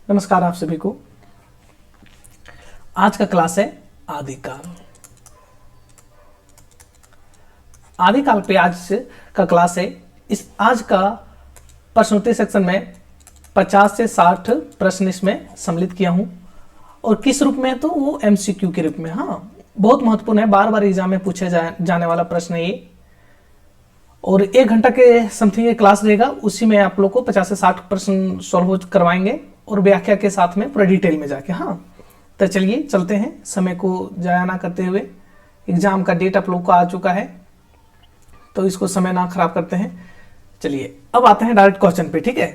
नमस्कार आप सभी को। आज का क्लास है आदिकाल। आदिकाल पे आज का क्लास है। इस आज का प्रश्नोत्तरी सेक्शन में 50 से 60 प्रश्न इसमें सम्मिलित किया हूं। और किस रूप में है तो वो एमसीक्यू के रूप में। हाँ, बहुत महत्वपूर्ण है, बार बार एग्जाम में पूछे जाने वाला प्रश्न है ये। और 1 घंटा के समथिंग ये क्लास रहेगा, उसी में आप लोग को 50 से 60 प्रश्न सॉल्व करवाएंगे और व्याख्या के साथ में पूरा डिटेल में जाके। हाँ, तो चलिए चलते हैं, समय को जाया ना करते हुए। एग्जाम का डेट आप लोग को आ चुका है, तो इसको समय ना खराब करते हैं। चलिए अब आते हैं डायरेक्ट क्वेश्चन पे। ठीक है,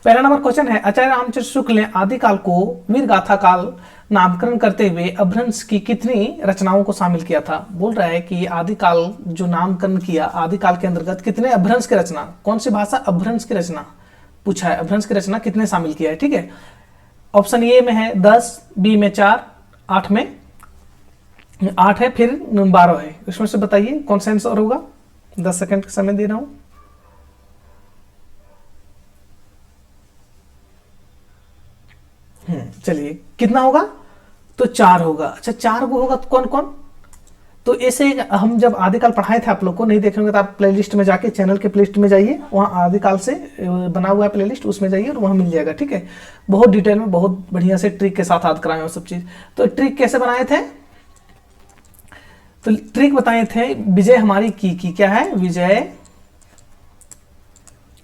पहला नंबर क्वेश्चन है, आचार्य रामचंद्र शुक्ल ने आदिकाल को वीर गाथा काल नामकरण करते हुए अभ्रंश की कितनी रचनाओं को शामिल किया था। बोल रहा है कि आदिकाल जो नामकरण किया, आदिकाल के अंतर्गत कितने अभ्रंश की रचना, कौन सी भाषा अभ्रंश की रचना पूछा है, अभ्रंश की रचना कितने शामिल किया है। ठीक है, ऑप्शन ए में है 10, बी में 4, 8 में 8 है, फिर 12 है। इसमें से बताइए कौन सा आंसर होगा। 10 सेकंड का समय दे रहा हूं। चलिए कितना होगा तो 4 होगा। अच्छा 4 को होगा तो कौन कौन, तो ऐसे हम जब आदिकाल पढ़ाए थे, आप लोग को नहीं देखेंगे तो आप प्लेलिस्ट में जाके चैनल के प्लेलिस्ट में जाइए, वहाँ आदिकाल से बना हुआ है प्लेलिस्ट, उसमें जाइए और वहाँ मिल जाएगा। ठीक है, बहुत डिटेल में बहुत बढ़िया से ट्रिक के साथ याद कराए वो सब चीज़। तो ट्रिक कैसे बनाए थे, तो ट्रिक बताए थे, विजय हमारी की क्या है, विजय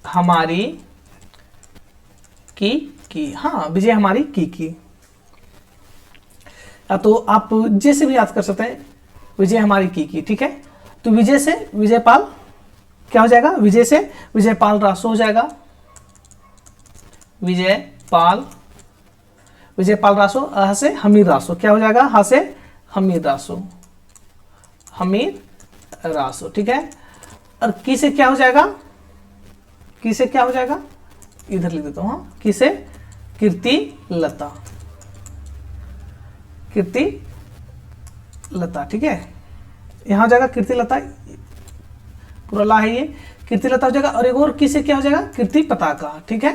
हमारी की। हाँ, विजय हमारी की। तो आप जैसे भी याद कर सकते हैं, विजय हमारी की। ठीक है, तो विजय से विजयपाल क्या हो जाएगा, विजय से विजयपाल रासो हो जाएगा, विजयपाल रासो। ह से हमीर रासो क्या हो जाएगा, ह से हमीर रासो, हमीर रासो। ठीक है, और की से क्या हो जाएगा, की से क्या हो जाएगा, इधर लिख देता हूं। हाँ, की से कीर्ति लता, कीर्ति लता। ठीक है, यहां हो जाएगा कीर्ति लता, पूरा ला है ये, कीर्ति लता हो जाएगा। और एक और किसे क्या हो जाएगा, कीर्ति पताका। ठीक है,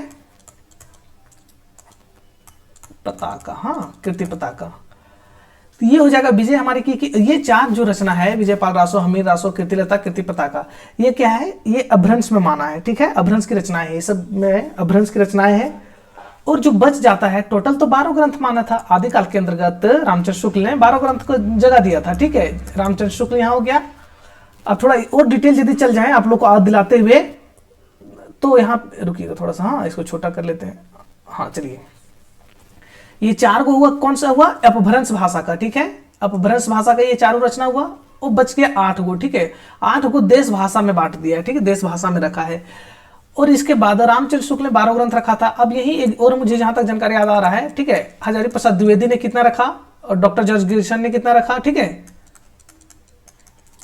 पताका। हाँ, कीर्ति पताका। तो ये हो जाएगा विजय हमारी की। ये 4 जो रचना है, विजयपाल रासो, हमीर रासो, कीर्ति लता, कीर्ति पताका, ये क्या है, ये अभ्रंश में माना है। ठीक है, अभ्रंश की रचनाएं है, ये सब में अभ्रंश की रचनाएं हैं। और जो बच जाता है, टोटल तो 12 ग्रंथ माना था आदिकाल के अंतर्गत। रामचंद्र शुक्ल ने 12 ग्रंथ को जगह दिया था। ठीक है, रामचंद्र शुक्ल यहां हो गया। अब थोड़ा और डिटेल यदि चल जाए आप लोग को याद दिलाते हुए, तो यहां रुकिएगा थोड़ा सा। हाँ, इसको छोटा कर लेते हैं। हाँ चलिए, ये 4 को हुआ, कौन सा हुआ, अपभ्रंश भाषा का। ठीक है, अपभ्रंश भाषा का ये 4 रचना हुआ, और बच गया 8 गो। ठीक है, 8 को देश भाषा में बांट दिया है। ठीक है, देश भाषा में रखा है। और इसके बाद रामचंद्र शुक्ल ने 12 ग्रंथ रखा था। अब यही एक और मुझे जहां तक जानकारी याद आ रहा है, ठीक है, हजारी प्रसाद द्विवेदी ने कितना रखा और डॉक्टर जॉर्ज ग्रियर्सन ने कितना रखा। ठीक है,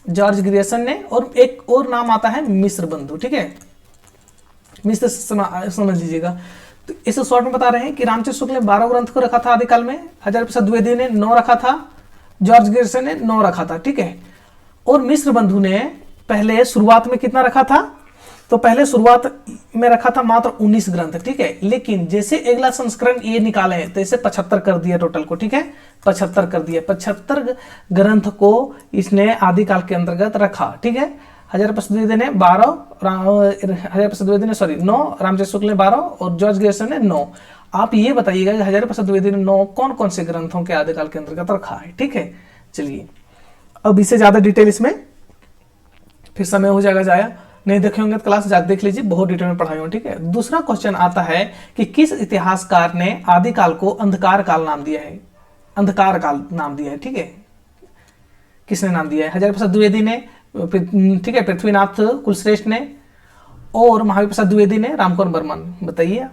जॉर्ज ग्रियर्सन ने, और एक और नाम आता है मिश्र बंधु। ठीक है, मिश्र समझ लीजिएगा। तो इसे शॉर्ट में बता रहे हैं कि रामचंद्र शुक्ल ने 12 ग्रंथ को रखा था आदिकाल में, हजारी प्रसाद द्विवेदी ने 9 रखा था, जॉर्ज ग्रियर्सन ने 9 रखा था। ठीक है, और मिश्र बंधु ने पहले शुरुआत में कितना रखा था, तो पहले शुरुआत में रखा था मात्र 19 ग्रंथ। ठीक है, लेकिन जैसे अगला संस्करण ये निकाले हैं, तो इसे 75 कर दिया टोटल को। ठीक है, 75 कर दिया, 75 ग्रंथ को इसने आदिकाल के अंतर्गत रखा। ठीक है, हजारी प्रसाद द्विवेदी ने 12, हजारी प्रसाद द्विवेदी ने 9, रामचंद्र शुक्ल ने 12 और जॉर्ज ग्रियर्सन ने 9। आप ये बताइएगा कि हजारी प्रसाद द्विवेदी ने 9 कौन कौन से ग्रंथों के आदिकाल के अंतर्गत रखा है। ठीक है, चलिए अब इससे ज्यादा डिटेल इसमें फिर समय हो जाएगा जाया, नहीं देखे होंगे तो क्लास जाकर देख लीजिए, बहुत डिटेल में पढ़ाई हो। ठीक है, दूसरा क्वेश्चन आता है कि किस इतिहासकार ने आदिकाल को अंधकार काल नाम दिया है, अंधकार काल नाम दिया है। ठीक है, किसने नाम दिया है, हजारी प्रसाद द्विवेदी ने, ठीक है, पृथ्वीनाथ कुलश्रेष्ठ ने, और महावीर प्रसाद द्विवेदी ने, रामकुमार वर्मा ने। बताइए।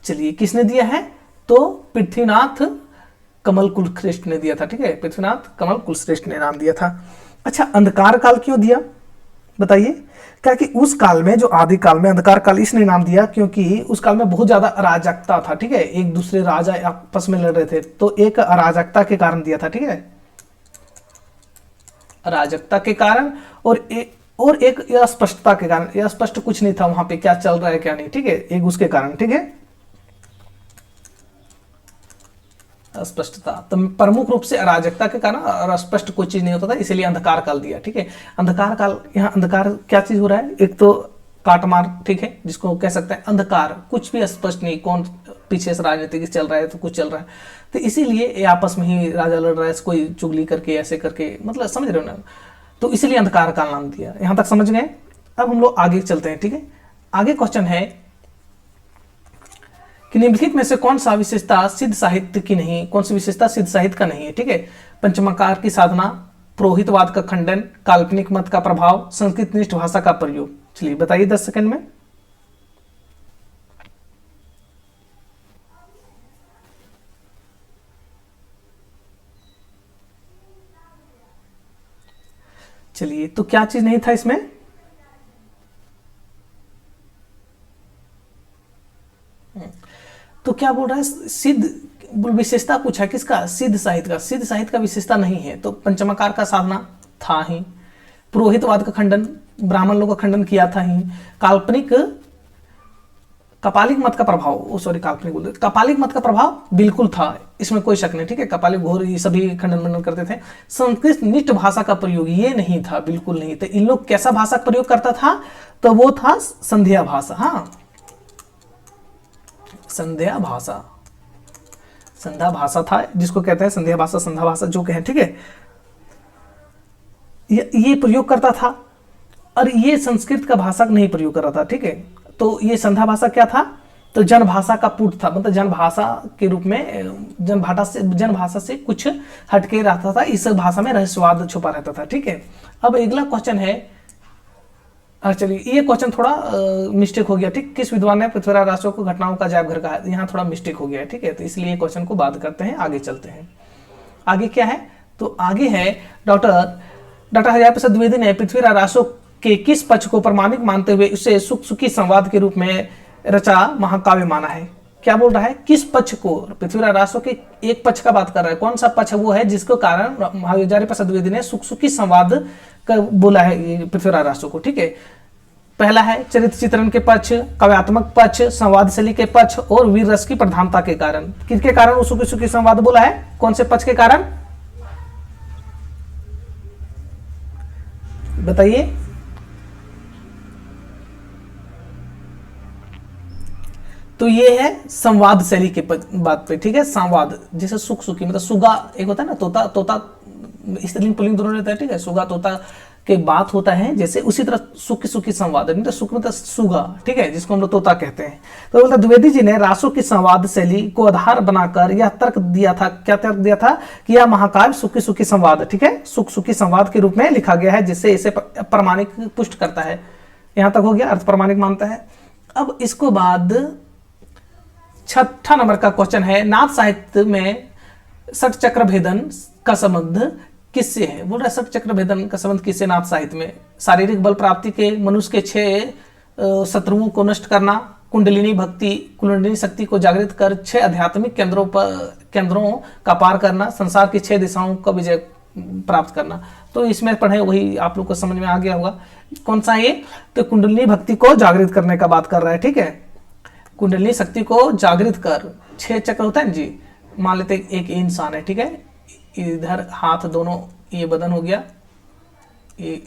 चलिए किसने दिया है, तो पृथ्वीनाथ कमल कुलश्रेष्ठ ने दिया था। ठीक है, पृथ्वीनाथ कमल कुलश्रेष्ठ ने नाम दिया था। अच्छा, अंधकार काल क्यों दिया, बताइए। क्या कि उस काल में, जो आदि काल में, अंधकार काल इसने नाम दिया क्योंकि उस काल में बहुत ज्यादा अराजकता था, ठीक है, एक दूसरे राजा आपस में लड़ रहे थे, तो एक अराजकता के कारण दिया था, ठीक है, अराजकता के कारण, और एक अस्पष्टता के कारण, अस्पष्ट कुछ नहीं था वहां पे क्या चल रहा है क्या नहीं, ठीक है, एक उसके कारण, ठीक है, अस्पष्टता। तो प्रमुख रूप से अराजकता के कारण और अस्पष्ट कोई चीज नहीं होता था, इसलिए अंधकार काल दिया, ठीक है। अंधकार काल, यहाँ अंधकार क्या चीज हो रहा है, एक तो काटमार, ठीक है, जिसको कह सकते हैं अंधकार, कुछ भी स्पष्ट नहीं, कौन पीछे से राजनीतिक चल रहा है तो कुछ चल रहा है, तो इसीलिए ये आपस में ही राजा लड़ रहा है, कोई चुगली करके ऐसे करके, मतलब समझ रहे हो ना, तो इसलिए अंधकार काल नाम दिया। यहां तक समझ गए। अब हम लोग आगे चलते हैं, ठीक है। आगे क्वेश्चन है कि निम्नलिखित में से कौन सा विशेषता सिद्ध साहित्य की नहीं, कौन सी विशेषता सिद्ध साहित्य का नहीं है, ठीक है। पंचमकार की साधना, पुरोहितवाद का खंडन, काल्पनिक मत का प्रभाव, संस्कृत निष्ठ भाषा का प्रयोग। चलिए बताइए 10 सेकंड में। चलिए, तो क्या चीज नहीं था इसमें? तो क्या बोल रहा है, सिद्ध विशेषता पूछा किसका, सिद्ध साहित्य का। सिद्ध साहित्य का विशेषता नहीं है, तो पंचमकार का साधना था ही, पुरोहितवाद का खंडन, ब्राह्मण लोगों का खंडन किया था ही, काल्पनिक, कपालिक मत का प्रभाव, सॉरी काल्पनिक बोल, कपालिक मत का प्रभाव बिल्कुल था, इसमें कोई शक नहीं, ठीक है, कपालिक घोर ये सभी खंडन मंडन करते थे। संस्कृत निष्ठ भाषा का प्रयोग ये नहीं था, बिल्कुल नहीं। तो इन लोग कैसा भाषा का प्रयोग करता था, तो वो था संध्या भाषा, हाँ, संध्या भाषा, संध्या भाषा था, जिसको कहते हैं संध्या भाषा, संध्या भाषा जो कहें, ठीक है, ये प्रयोग करता था, और ये संस्कृत का भाषा नहीं प्रयोग कर रहा था, ठीक है। तो ये संध्या भाषा क्या था, तो जन भाषा का पुट था, मतलब जन भाषा के रूप में, जन भाषा से कुछ हटके रहता था, इस भाषा में रहस्यवाद छुपा रहता था, ठीक है। अब अगला क्वेश्चन है, चलिए ये क्वेश्चन थोड़ा मिस्टेक हो गया, ठीक, किस विद्वान ने पृथ्वीराज रासो को घटनाओं का जायब घर कहा, यहाँ थोड़ा मिस्टेक हो गया है, ठीक है, तो इसलिए क्वेश्चन को बात करते हैं, आगे चलते हैं। आगे क्या है, तो आगे है डॉक्टर हरिहर प्रसाद द्विवेदी ने पृथ्वीराज रासो के किस पक्ष को प्रमाणिक मानते हुए उसे सुख सुखी संवाद के रूप में रचा महाकाव्य माना है। क्या बोल रहा है, किस पक्ष को, पृथ्वीराज रासो के एक पक्ष का बात कर रहा है, कौन सा पक्ष वो है जिसके कारण हरिहर प्रसाद द्विवेदी ने सुख सुखी संवाद का बोला है पृथ्वीराज रासो को, ठीक है। पहला है चरित्र चित्रण के पक्ष, काव्यात्मक पक्ष, संवाद शैली के पक्ष, और वीर रस की प्रधानता के कारण। किसके कारण वो सुखी सुखी संवाद बोला है, कौन से पक्ष के कारण, बताइए। तो ये है संवाद शैली के बात पे, ठीक है, संवाद, जैसे सुख सुखी, मतलब सुगा एक होता है ना, तोता, तोता स्त्रीलिंग पुल्लिंग दोनों रहता है, ठीक है, सुगा तोता के बात होता है, जैसे उसी तरह सुखी सुखी संवाद, नहीं तो सुख मतलब सुगा, ठीक है, जिसको हम लोग तोता कहते हैं। तो बोलता द्विवेदी जी ने रासो की संवाद शैली को आधार बनाकर यह तर्क दिया था, क्या तर्क दिया था, कि यह महाकाव्य सुखी सुखी संवाद, ठीक है, सुख सुखी संवाद के रूप में लिखा गया है, जिससे इसे प्रमाणिक पुष्ट करता है। यहां तक हो गया, अर्थ प्रमाणिक मानता है। अब इसको बाद 6ठा नंबर का क्वेश्चन है, नाथ साहित्य में षट चक्र भेदन का संबंध किससे है। बोल रहा है षट चक्र भेदन का संबंध किससे, नाथ साहित्य में, शारीरिक बल प्राप्ति के, मनुष्य के 6 शत्रुओं को नष्ट करना, कुंडलिनी भक्ति, कुंडलिनी शक्ति को जागृत कर 6 आध्यात्मिक केंद्रों का पार करना, संसार की 6 दिशाओं का विजय प्राप्त करना। तो इसमें पढ़े वही आप लोग को समझ में आ गया होगा, कौन सा ये, तो कुंडलिनी भक्ति को जागृत करने का बात कर रहा है, ठीक है, कुंडलिनी शक्ति को जागृत कर। 6 चक्र होता है जी, मान लेते एक इंसान है, ठीक है, इधर हाथ दोनों, ये बदन हो गया, ये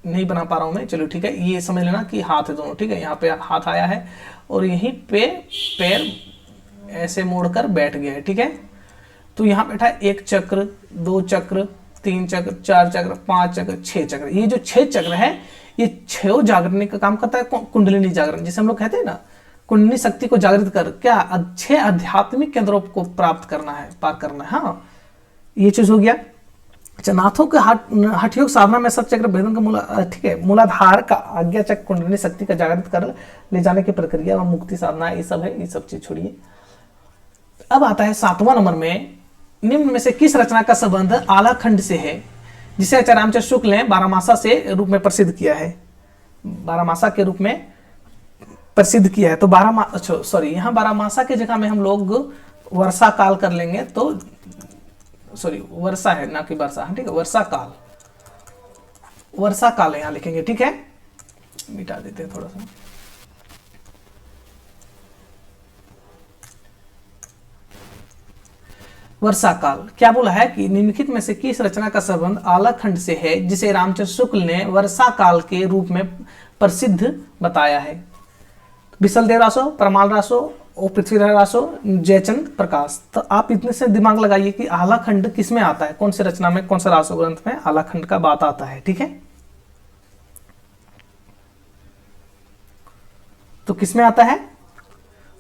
नहीं बना पा रहा हूं मैं, चलो ठीक है, ये समझ लेना कि हाथ है दोनों, ठीक है, यहाँ पे हाथ आया है और यहीं पे पैर ऐसे मोड़कर बैठ गया है, ठीक है। तो यहाँ बैठा है 1 चक्र, 2 चक्र, 3 चक्र, 4 चक्र, 5 चक्र, 6 चक्र। ये जो 6 चक्र है, ये 6 जागरण का काम करता है, कुंडलिनी जागरण, जिसे हम लोग कहते हैं ना, कुंडलिनी शक्ति को जागृत कर क्या 6 आध्यात्मिक केंद्रों को प्राप्त करना है, पार करना है, हाँ, ये चीज हो गया। अच्छा, नाथों के हठ योग साधना में षट चक्र भेदन का मूल, ठीक है, मूलाधार का आज्ञा चक्र कुंडलिनी शक्ति का जागृत कर ले जाने की प्रक्रिया व मुक्ति साधना, ये सब है, ये सब चीज छोड़िए। अब आता है 7वां नंबर में, निम्न में से किस रचना का संबंध आला खंड से है, जिसे आचार्य रामचंद्र शुक्ल ने बारहमासा से रूप में प्रसिद्ध किया है। बारहमासा के रूप में प्रसिद्ध किया है। तो यहाँ बारहमासा की जगह में हम लोग वर्षा काल कर लेंगे, तो वर्षा है ना कि वर्षा, ठीक है, वर्षा काल, वर्षा काल यहाँ लिखेंगे, ठीक है। मिटा देते हैं थोड़ा सा। वर्षा काल क्या बोला है कि निम्नलिखित में से किस रचना का संबंध आलाखंड से है जिसे रामचंद्र शुक्ल ने वर्षा काल के रूप में प्रसिद्ध बताया है? बिसलदेव रासो, परमाल रासो और पृथ्वीराज रासो, जयचंद प्रकाश। तो आप इतने से दिमाग लगाइए कि आलाखंड किस में आता है, कौन से रचना में, कौन सा रासो ग्रंथ में आलाखंड का बात आता है, ठीक है। तो किस में आता है?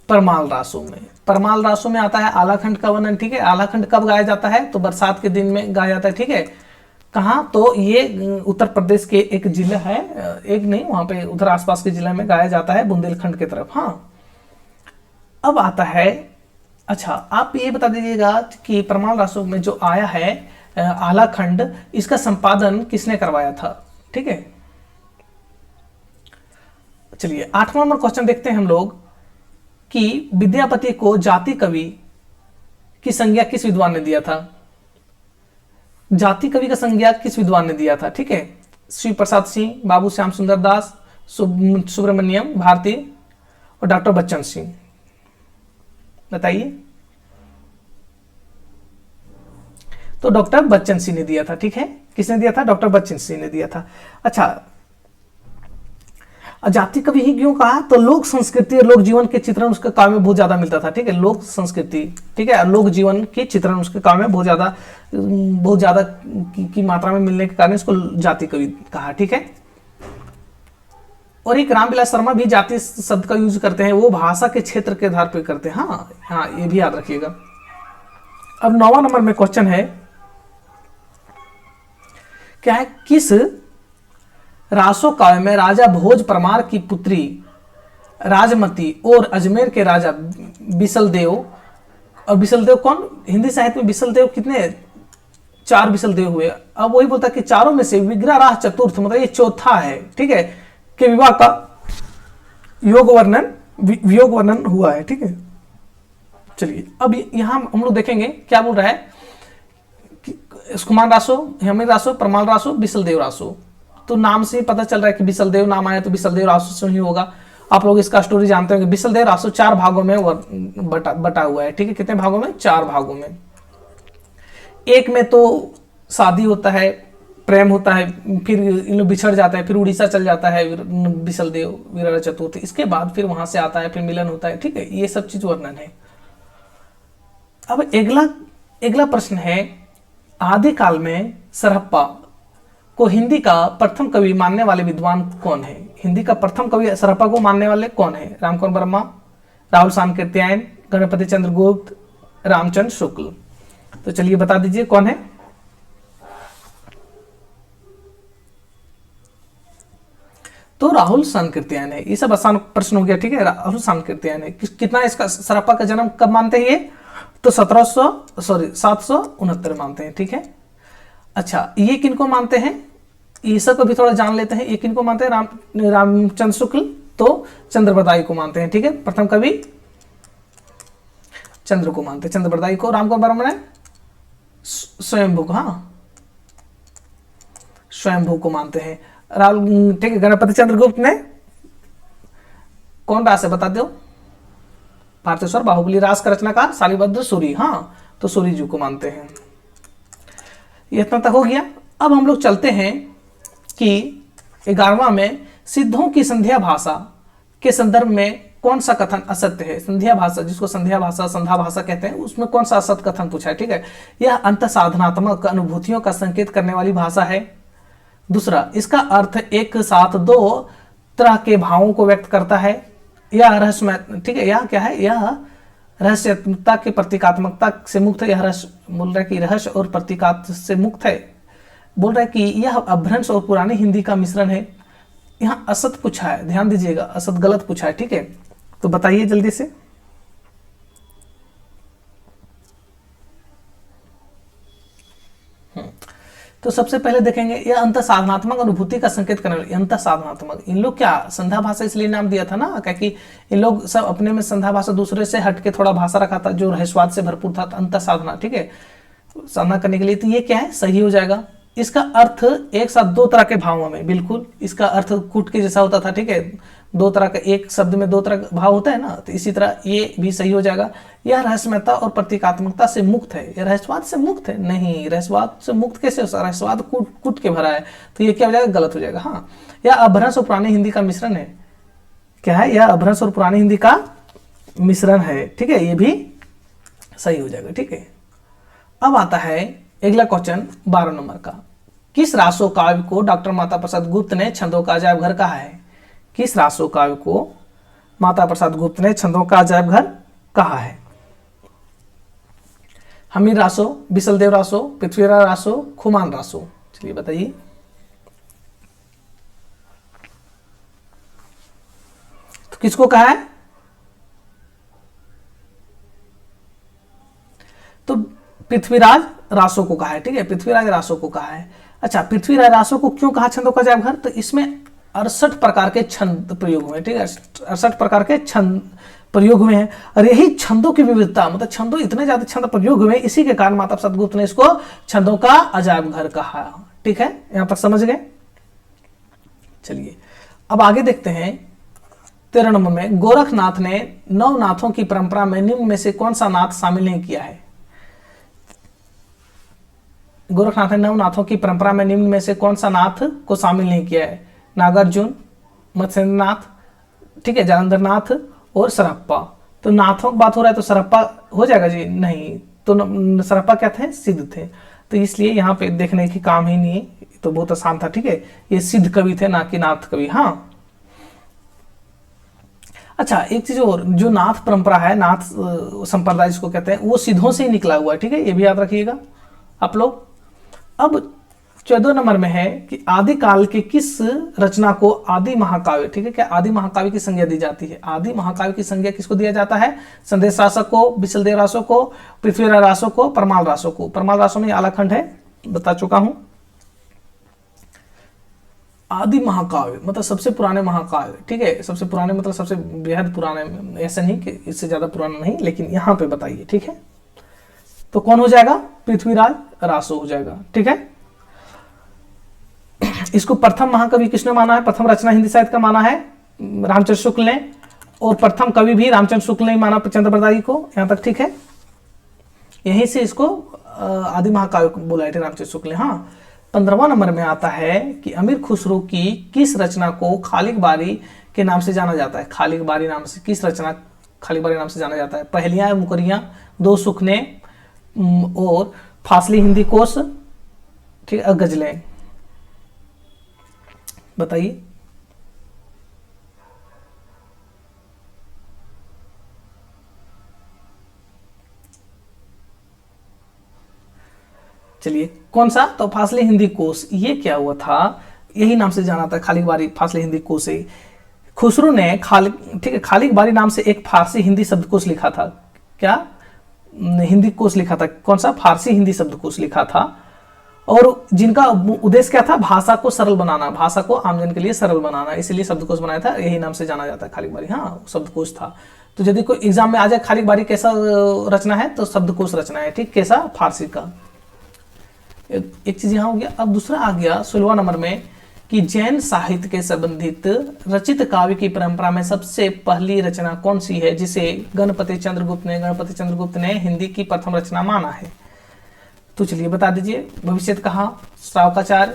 परमाल रासो में। परमाल रासो में आता है आलाखंड का वर्णन, ठीक है। आलाखंड कब गाया जाता है? तो बरसात के दिन में गाया जाता है, ठीक है। कहाँ? तो ये उत्तर प्रदेश के एक जिला है, एक नहीं, वहां पे उधर आसपास के जिला में गाया जाता है, बुंदेलखंड की तरफ। हाँ, अब आता है, अच्छा आप ये बता दीजिएगा कि परमाल रासो में जो आया है आलाखंड, इसका संपादन किसने करवाया था, ठीक है। चलिए 8वां नंबर क्वेश्चन देखते हैं हम लोग कि विद्यापति को जाति कवि की संज्ञा किस विद्वान ने दिया था? जाति कवि का संज्ञा किस विद्वान ने दिया था, ठीक है। श्री प्रसाद सिंह, बाबू श्याम सुंदर दास, सुब्रमण्यम भारती और डॉक्टर बच्चन सिंह। बताइए। तो डॉक्टर बच्चन सिंह ने दिया था, ठीक है। किसने दिया था? डॉक्टर बच्चन सिंह ने दिया था। अच्छा, जाति कवि ही क्यों कहा? तो लोक संस्कृति और लोक जीवन के चित्रण उसके काव्य में बहुत ज्यादा मिलता था, ठीक है। लोक संस्कृति, ठीक है, लोक जीवन के चित्रण उसके काव्य में बहुत ज्यादा की मात्रा में मिलने के कारण इसको जाति कवि कहा, ठीक है। और एक रामविलास शर्मा भी जाति शब्द का यूज करते हैं, वो भाषा के क्षेत्र के आधार पर करते हैं। हाँ, ये भी याद रखिएगा। अब 9वां नंबर में क्वेश्चन है, क्या है, किस रासो काव्य में राजा भोज परमार की पुत्री राजमती और अजमेर के राजा बिसलदेव, और बिसलदेव कौन? हिंदी साहित्य में बिसलदेव कितने? 4 बिसलदेव हुए। अब वही बोलता है कि चारों में से विग्रहराज चतुर्थ, मतलब ये चौथा है, ठीक है, के विवाह का वियोग वर्णन हुआ है, ठीक है। चलिए अब यहां हम लोग देखेंगे क्या बोल रहा है कि कुमार रासो, हेमंत रासो, परमाल रासो, बिसलदेव रासो। तो नाम से पता चल रहा है कि बिसलदेव नाम आया तो बिसलदेव रासो से ही होगा। आप लोग इसका स्टोरी जानते हैं कि बिसलदेव रासो 4 भागों में बटा हुआ है, ठीक है। कितने भागों में? 4 भागों में। एक में तो शादी होता है, प्रेम होता है, फिर इन लोग बिछड़ जाता है, फिर उड़ीसा चल जाता है बिसलदेव वीरराज चतुर्थ, इसके बाद फिर वहां से आता है, फिर मिलन होता है, ठीक है। ये सब चीज वर्णन है। अब अगला प्रश्न है, आदिकाल में सरहप्पा को हिंदी का प्रथम कवि मानने वाले विद्वान कौन है? हिंदी का प्रथम कवि सरहप्पा को मानने वाले कौन है? रामकुमार वर्मा, राहुल सांकृत्यायन, गणपति चंद्र गुप्त, रामचंद्र शुक्ल। तो चलिए बता दीजिए कौन है। तो राहुल सांकृत्यायन है। ये सब आसान प्रश्न हो गया, ठीक है। राहुल सांकृत्यायन है। कितना इसका सरहप्पा का जन्म कब मानते हैं? ये तो 769 मानते हैं, ठीक है। अच्छा, ये किनको मानते हैं? ये सब को भी थोड़ा जान लेते हैं। ये किनको मानते हैं? रामचंद्र शुक्ल तो चंद्रबरदाई को मानते हैं, ठीक है। प्रथम कवि चंद्र को मानते हैं, चंद्रबरदाई को। रामकुमार वर्मा ने स्वयंभू को, स्वयंभू को मानते हैं। ठीक है। गणपति चंद्रगुप्त ने कौन रास है बता दो? भारतेश्वर, बाहुबली रास का रचनाकार शालिभद्र सूरी, तो सूरी जी को मानते हैं। ये इतना तक हो गया। अब हम लोग चलते हैं कि 11वां में सिद्धों की संध्या भाषा के संदर्भ में कौन सा कथन असत्य है? संध्या भाषा, जिसको संध्या भाषा, संध्या भाषा कहते हैं, उसमें कौन सा असत्य कथन पूछा है, ठीक है। यह अंत साधनात्मक अनुभूतियों का संकेत करने वाली भाषा है। दूसरा, इसका अर्थ एक साथ 2 तरह के भावों को व्यक्त करता है। यह रहस्यमय, ठीक है। यह क्या है? यह रहस्यात्मकता की प्रतीकात्मकता से मुक्त है। यह रहस्य बोल रहा है कि रहस्य और प्रतीकात्मक से मुक्त है। बोल रहा है कि यह अभ्रंश और पुरानी हिंदी का मिश्रण है। यहाँ असत पूछा है, ध्यान दीजिएगा, असत गलत पूछा है, ठीक है। तो बताइए जल्दी से। तो सबसे पहले देखेंगे ये अंत साधनात्मक अनुभूति का संकेत करने वाले अंत साधनात्मक, इन लोग क्या संध्या भाषा इसलिए नाम दिया था ना, क्योंकि इन लोग सब अपने में संध्या भाषा दूसरे से हटके थोड़ा भाषा रखा था जो रहस्वाद से भरपूर था, अंत साधना, ठीक है, साधना करने के लिए। तो ये क्या है, सही हो जाएगा। इसका अर्थ एक साथ दो तरह के भावों में, बिल्कुल इसका अर्थ कूट के जैसा होता था, ठीक है, दो तरह का, एक शब्द में दो तरह का भाव होता है ना, तो इसी तरह ये भी सही हो जाएगा। यह रहस्यमयता और प्रतीकात्मकता से मुक्त है, यह रहस्यवाद से मुक्त है, नहीं रहस्यवाद से मुक्त कैसे हो सकता, रहस्यवाद कूट कूट के भरा है, तो ये क्या हो जाएगा, गलत हो जाएगा। हाँ, यह अभ्रंश और पुरानी हिंदी का मिश्रण है, क्या है, यह अभ्रंश और पुरानी हिंदी का मिश्रण है, ठीक है, ये भी सही हो जाएगा, ठीक है। अब आता है अगला क्वेश्चन 12 नंबर का, किस रासो काव्य को डॉक्टर माता प्रसाद गुप्त ने छंदों का अजायब घर कहा है, किस रासो काव्य को माता प्रसाद गुप्त ने छंदों का अजायब घर कहा है। हमीर रासो, बिसलदेव रासो, पृथ्वीराज रासो, खुमान रासो, चलिए बताइए। तो किसको कहा है, तो पृथ्वीराज रासो को कहा है, ठीक है, पृथ्वीराज रासो को कहा है। अच्छा, पृथ्वीराज रासो को क्यों कहा छंदों का अजायब घर, तो इसमें 68 प्रकार के छंद प्रयोग हुए, ठीक है, 68 प्रकार के छंद प्रयोग हुए हैं, और यही छंदों की विविधता, मतलब छंदों इतने ज्यादा छंद प्रयोग हुए, इसी के कारण माता प्रसाद गुप्त ने इसको छंदों का अजायब घर कहा, ठीक है, यहां तक समझ गए। चलिए अब आगे देखते हैं 13 नंबर में, गोरखनाथ ने नवनाथों की परंपरा में निम्न में से कौन सा नाथ शामिल नहीं किया है। गोरखनाथ ने नवनाथों की परंपरा में निम्न में से कौन सा नाथ को शामिल नहीं किया है, नागार्जुन, मत्स्येंद्रनाथ, ठीक है, जालंधरनाथ और सरप्पा। तो नाथों की बात हो रहा है तो सरप्पा हो जाएगा जी, नहीं, तो सरप्पा क्या थे, सिद्ध थे, तो इसलिए यहाँ पे देखने की काम ही नहीं है, तो बहुत आसान था, ठीक है, ये सिद्ध कवि थे ना कि नाथ कवि। हाँ, अच्छा एक चीज और, जो नाथ परंपरा है, नाथ संप्रदाय जिसको कहते हैं, वो सिद्धों से ही निकला हुआ है, ठीक है, ये भी याद रखिएगा आप लोग। अब 14 नंबर में है कि आदिकाल के किस रचना को आदि महाकाव्य, ठीक है, क्या आदि महाकाव्य की संज्ञा दी जाती है, आदि महाकाव्य की संज्ञा किसको दिया जाता है, संदेश रासो को, बिसलदेव रासो को, पृथ्वीराज रासो को, परमाल रासो को। परमाल रासो में आलाखंड है, बता चुका हूं। आदि महाकाव्य मतलब सबसे पुराने महाकाव्य, ठीक है, सबसे पुराने मतलब सबसे बेहद पुराने, ऐसा नहीं कि इससे ज्यादा पुराना नहीं, लेकिन यहां पे बताइए, ठीक है, तो कौन हो जाएगा, पृथ्वीराज रासो हो जाएगा, ठीक है। इसको प्रथम महाकवि किसने माना है, प्रथम रचना हिंदी साहित्य का माना है रामचंद्र शुक्ल ने, और प्रथम कवि भी रामचंद्र शुक्ल ने माना चंद्रप्रदायी को, यहां तक ठीक है, यहीं से इसको आदि महाकाव्य बोला है रामचंद्र शुक्ल ने। हाँ, 15वां नंबर में आता है कि अमीर खुसरो की किस रचना को खालिक बारी के नाम से जाना जाता है, खालिक बारी नाम से किस रचना खालिक बारी नाम से जाना जाता है, पहलियां मुकरियां, दो सुखने और फासली हिंदी कोश, ठीक है, गजलें, बताइए। चलिए कौन सा, तो फासले हिंदी कोश, ये क्या हुआ था, यही नाम से जाना था, खालिक बारी फासले हिंदी कोश से। खुसरो ने खालिक, ठीक है, खालिक बारी नाम से एक फारसी हिंदी शब्दकोश लिखा था, क्या हिंदी कोश लिखा था, कौन सा, फारसी हिंदी शब्दकोश लिखा था, और जिनका उद्देश्य क्या था, भाषा को सरल बनाना, भाषा को आमजन के लिए सरल बनाना, इसलिए शब्दकोश बनाया था, यही नाम से जाना जाता है खालिक बारी। हाँ, शब्दकोश था, तो यदि कोई एग्जाम में आ जाए खालिक बारी कैसा रचना है, तो शब्दकोश रचना है, ठीक, कैसा, फारसी का। एक चीज यहां हो गया। अब दूसरा आ गया 16वां नंबर में कि जैन साहित्य के संबंधित रचित काव्य की परंपरा में सबसे पहली रचना कौन सी है जिसे गणपति चंद्रगुप्त ने हिंदी की प्रथम रचना माना है। तो चलिए बता दीजिए, भविष्यत कहा, श्रावकाचार्य,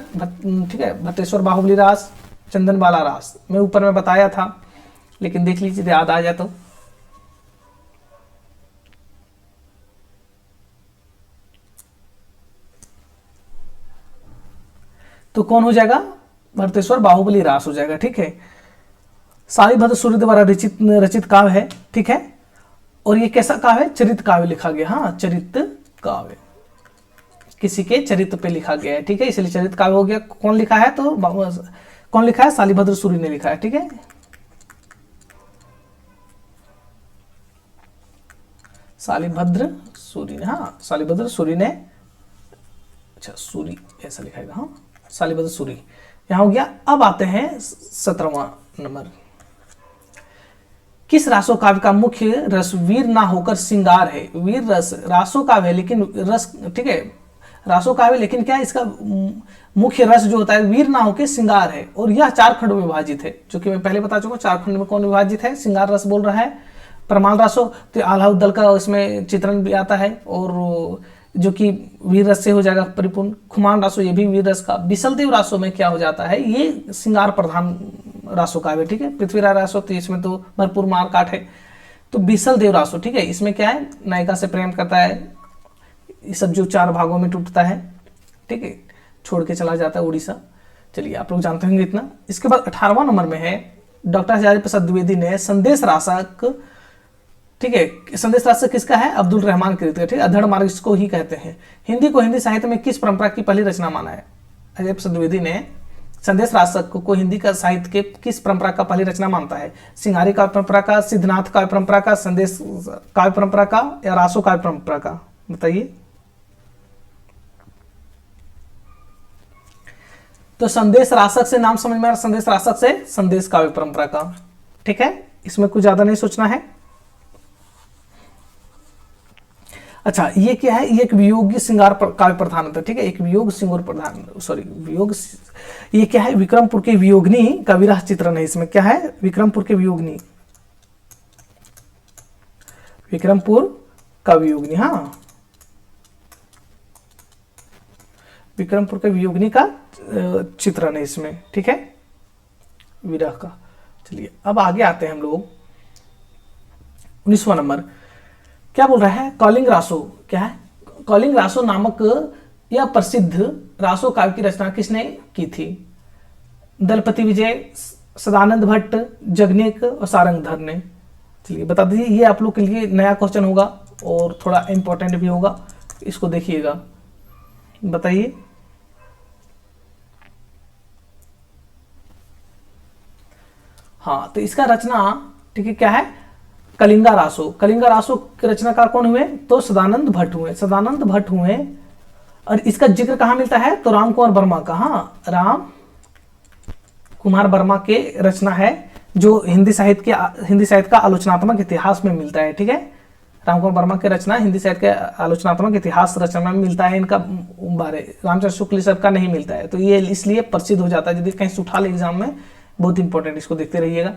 ठीक है, भट्टेश्वर बाहुबली रास, चंदन बाला रास, मैं ऊपर में बताया था, लेकिन देख लीजिए याद आ जाए तो कौन हो जाएगा, भट्टेश्वर बाहुबली रास हो जाएगा, ठीक है। सारीभद्र सूर्य द्वारा रचित काव्य है, ठीक है, और ये कैसा काव्य है, चरित काव्य लिखा गया। हाँ, चरित काव्य, किसी के चरित्र पे लिखा गया है, ठीक है, इसलिए चरित काव्य हो गया। कौन लिखा है, तो कौन लिखा है, सालीभद्र सूरी ने लिखा है, ठीक है, सालीभद्र सूरी ने, हाँ, सालीभद्र सूरी ने अच्छा सूरी ऐसा लिखाएगा, हाँ सालिबद्ध सूरी यहाँ हो गया। अब आते हैं 17वां नंबर, किस रासो काव्य का मुख्य रस वीर ना होकर श्रृंगार है? वीर रस रासो काव्य है लेकिन रस, ठीक है, रासो काव्य लेकिन क्या इसका मुख्य रस जो होता है वीर ना होकर श्रृंगार है, और यह 4 खंडों में विभाजित है, जो कि मैं पहले बता चुका हूँ 4 खंड में कौन विभाजित है। श्रृंगार रस बोल रहा है, परमाल रासो तो आल्हाउद्दल का उसमें चित्रण भी आता है, और जो कि वीर रस से हो जाएगा परिपूर्ण। खुमान रासो ये भी वीर रस का। बिसलदेव रासो में क्या हो जाता है, ये श्रृंगार प्रधान रासो काव्य, ठीक है। पृथ्वीराज रासो तो इसमें तो भरपूर मार काट है। तो बिसलदेव रासो, ठीक है, इसमें क्या है, नायिका से प्रेम करता है, ये सब जो 4 भागों में टूटता है, ठीक है, छोड़ के चला जाता है उड़ीसा। चलिए आप लोग जानते होंगे इतना। इसके बाद 18वां नंबर में है डॉक्टर हजारी प्रसाद द्विवेदी ने संदेश रासक, ठीक है, संदेश रासक किसका है? अब्दुल रहमान कृत, ठीक है, अधड़ मार्ग इसको ही कहते हैं। हिंदी को हिंदी साहित्य में किस परंपरा की पहली रचना माना है? हजारी प्रसाद द्विवेदी ने संदेश रासक को हिंदी का साहित्य के किस परंपरा का पहली रचना मानता है? सिंगारी काव्य परंपरा का, सिद्धनाथ काव्य परंपरा का, संदेश काव्य परंपरा का, या रासो काव्य परंपरा का? बताइए। तो संदेश रासक से नाम समझ में आ रहा, संदेश रासक से संदेश काव्य परंपरा का, ठीक है, इसमें कुछ ज्यादा नहीं सोचना है। अच्छा ये क्या है, ये एक वियोगी श्रृंगार काव्य प्रधान होता है, ठीक है, एक वियोग श्रृंगार प्रधान, सॉरी वियोग, ये क्या है, विक्रमपुर के वियोगनी का विरह चित्रण है। इसमें क्या है, विक्रमपुर के वियोगनी, विक्रमपुर का वियोगनी, हाँ विक्रमपुर के वियोगनी का चित्रण है इसमें, ठीक है, विरह का। चलिए अब आगे आते हैं हम लोग 19वां नंबर, क्या बोल रहा है, कलिंग रासो, क्या है, कलिंग रासो नामक यह प्रसिद्ध रासो काव्य की रचना किसने की थी? दलपति विजय, सदानंद भट्ट, जगनेक और सारंगधर ने। चलिए बता दीजिए, ये आप लोग के लिए नया क्वेश्चन होगा और थोड़ा इंपॉर्टेंट भी होगा, इसको देखिएगा, बताइए। हाँ तो इसका रचना, ठीक है, क्या है, कलिंगा रासो। कलिंगा रासो के रचनाकार कौन हुए? तो सदानंद भट्ट हुए, सदानंद भट्ट हुए। और इसका जिक्र कहाँ मिलता है? तो राम कुमार वर्मा का, हाँ राम कुमार वर्मा के रचना है, जो हिंदी साहित्य का आलोचनात्मक इतिहास में मिलता है, ठीक है, राम कुमार वर्मा के रचना हिंदी साहित्य के आलोचनात्मक इतिहास रचना में मिलता है। इनका बारे रामचंद्र शुक्ल सब का नहीं मिलता है, तो ये इसलिए प्रसिद्ध हो जाता है। यदि कहीं से उठा ले एग्जाम में, बहुत इंपॉर्टेंट, इसको देखते रहिएगा।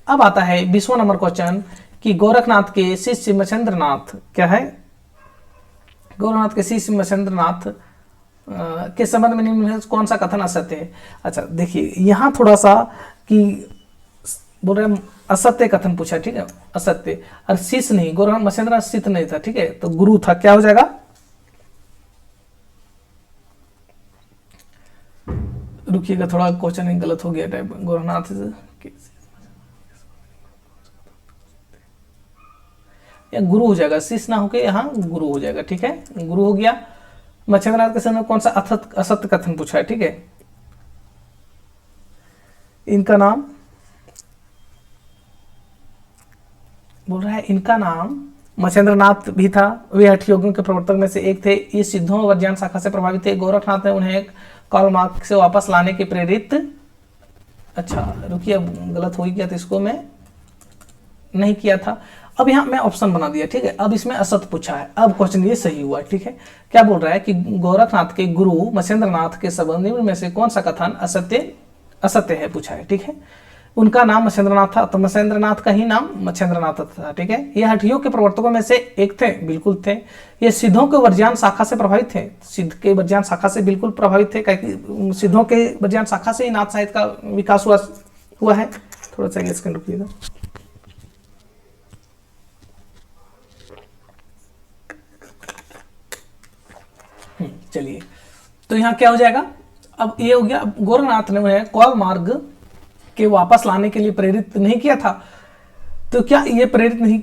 अब आता है 20वां नंबर क्वेश्चन कि गोरखनाथ के शिष्य मच्छेंद्रनाथ, क्या है, गोरखनाथ के शिष्य मच्छेंद्रनाथ के संबंध में निम्न में कौन सा कथन असत्य है? अच्छा देखिए यहाँ थोड़ा सा कि बोल रहे असत्य कथन पूछा, ठीक है, असत्य, और शिष्य नहीं, गोरखनाथ मच्छेंद्रनाथ शिष्य नहीं था, ठीक है, तो गुरु था, क्या हो जाएगा? रुकिएगा थोड़ा, क्वेश्चन गलत हो गया टाइप, गोरखनाथ या गुरु हो जाएगा, शिष्य ना होके यहाँ गुरु हो जाएगा, ठीक है, गुरु हो गया। मच्छेंद्रनाथ के समय कौन सा असत्य कथन पूछा है, ठीक है, इनका नाम बोल रहा है, इनका नाम मच्छेंद्रनाथ भी था, वे हठ योगियों के प्रवर्तक में से एक थे। ये सिद्धों और ज्ञान शाखा से प्रभावित थे। गोरखनाथ ने उन्हें कार्ल मार्क्स से वापस लाने के प्रेरित, अच्छा रुकिए गलत हो गया, तो इसको मैं नहीं किया था। अब यहाँ मैं ऑप्शन बना दिया, ठीक है, अब इसमें असत्य पूछा है, अब क्वेश्चन ये सही हुआ, ठीक है। क्या बोल रहा है कि गोरखनाथ के गुरु मच्छेंद्रनाथ के संबंध में से कौन सा कथन असत्य है पूछा है, ठीक है। उनका नाम मच्छेंद्रनाथ था, तो मच्छेंद्रनाथ का ही नाम मच्छेंद्रनाथ था, ठीक है। ये हठियों के प्रवर्तकों में से एक थे, बिल्कुल थे। ये सिद्धों के वर्ज्यान शाखा से प्रभावित थे, सिद्ध के वर्ज्यान शाखा से बिल्कुल प्रभावित थे, क्योंकि सिद्धों के वर्ज्यान शाखा से ही नाथ साहित्य का विकास हुआ है। थोड़ा सा एक सेकंड रुकिएगा। चलिए तो यहाँ क्या हो जाएगा, अब ये हो गया, गोरखनाथ ने उन्हें कार्ल मार्क्स के वापस लाने के लिए प्रेरित नहीं किया था, तो क्या ये प्रेरित नहीं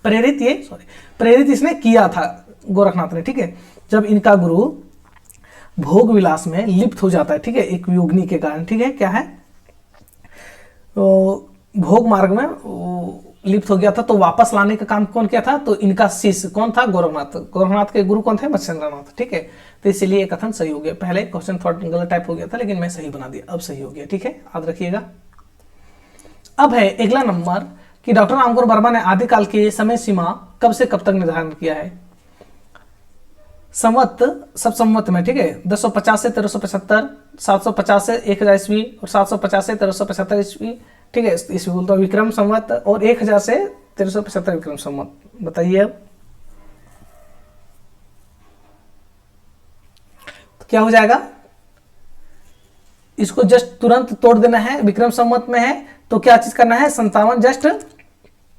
प्रेरित इसने किया था गोरखनाथ ने, ठीक है। जब इनका गुरु भोग विलास में लिप्त हो जाता है, ठीक है, एक वियोगनी के कारण, ठीक है, क्या है, तो भोग मार्ग में लिप्त हो गया था तो वापस लाने का काम कौन किया था, तो इनका शिष्य कौन था, गोरखनाथ। गोरखनाथ के गुरु कौन थे, मत्स्येंद्रनाथ। ठीक है, तो इसलिए ये कथन सही हो गया। पहले क्वेश्चन थोड़ा गलत टाइप हो गया था लेकिन मैं सही बना दिया, अब सही हो गया। ठीक है, याद रखिएगा। अब है अगला नंबर कि डॉक्टर रामगोपाल वर्मा ने आदिकाल की समय सीमा कब से कब तक निर्धारण किया है। संवत, सब संवत में, ठीक है, 1050 से 1375, 750 से 1000 ईस्वी और 750 से 1375 ईस्वी। ठीक है, ईस्वी बोलते हैं विक्रम संवत, और 1000 से 1375 विक्रम संवत। बताइए अब तो क्या हो जाएगा, इसको जस्ट तुरंत तोड़ देना है। विक्रम संवत में है तो क्या चीज करना है, 57 जस्ट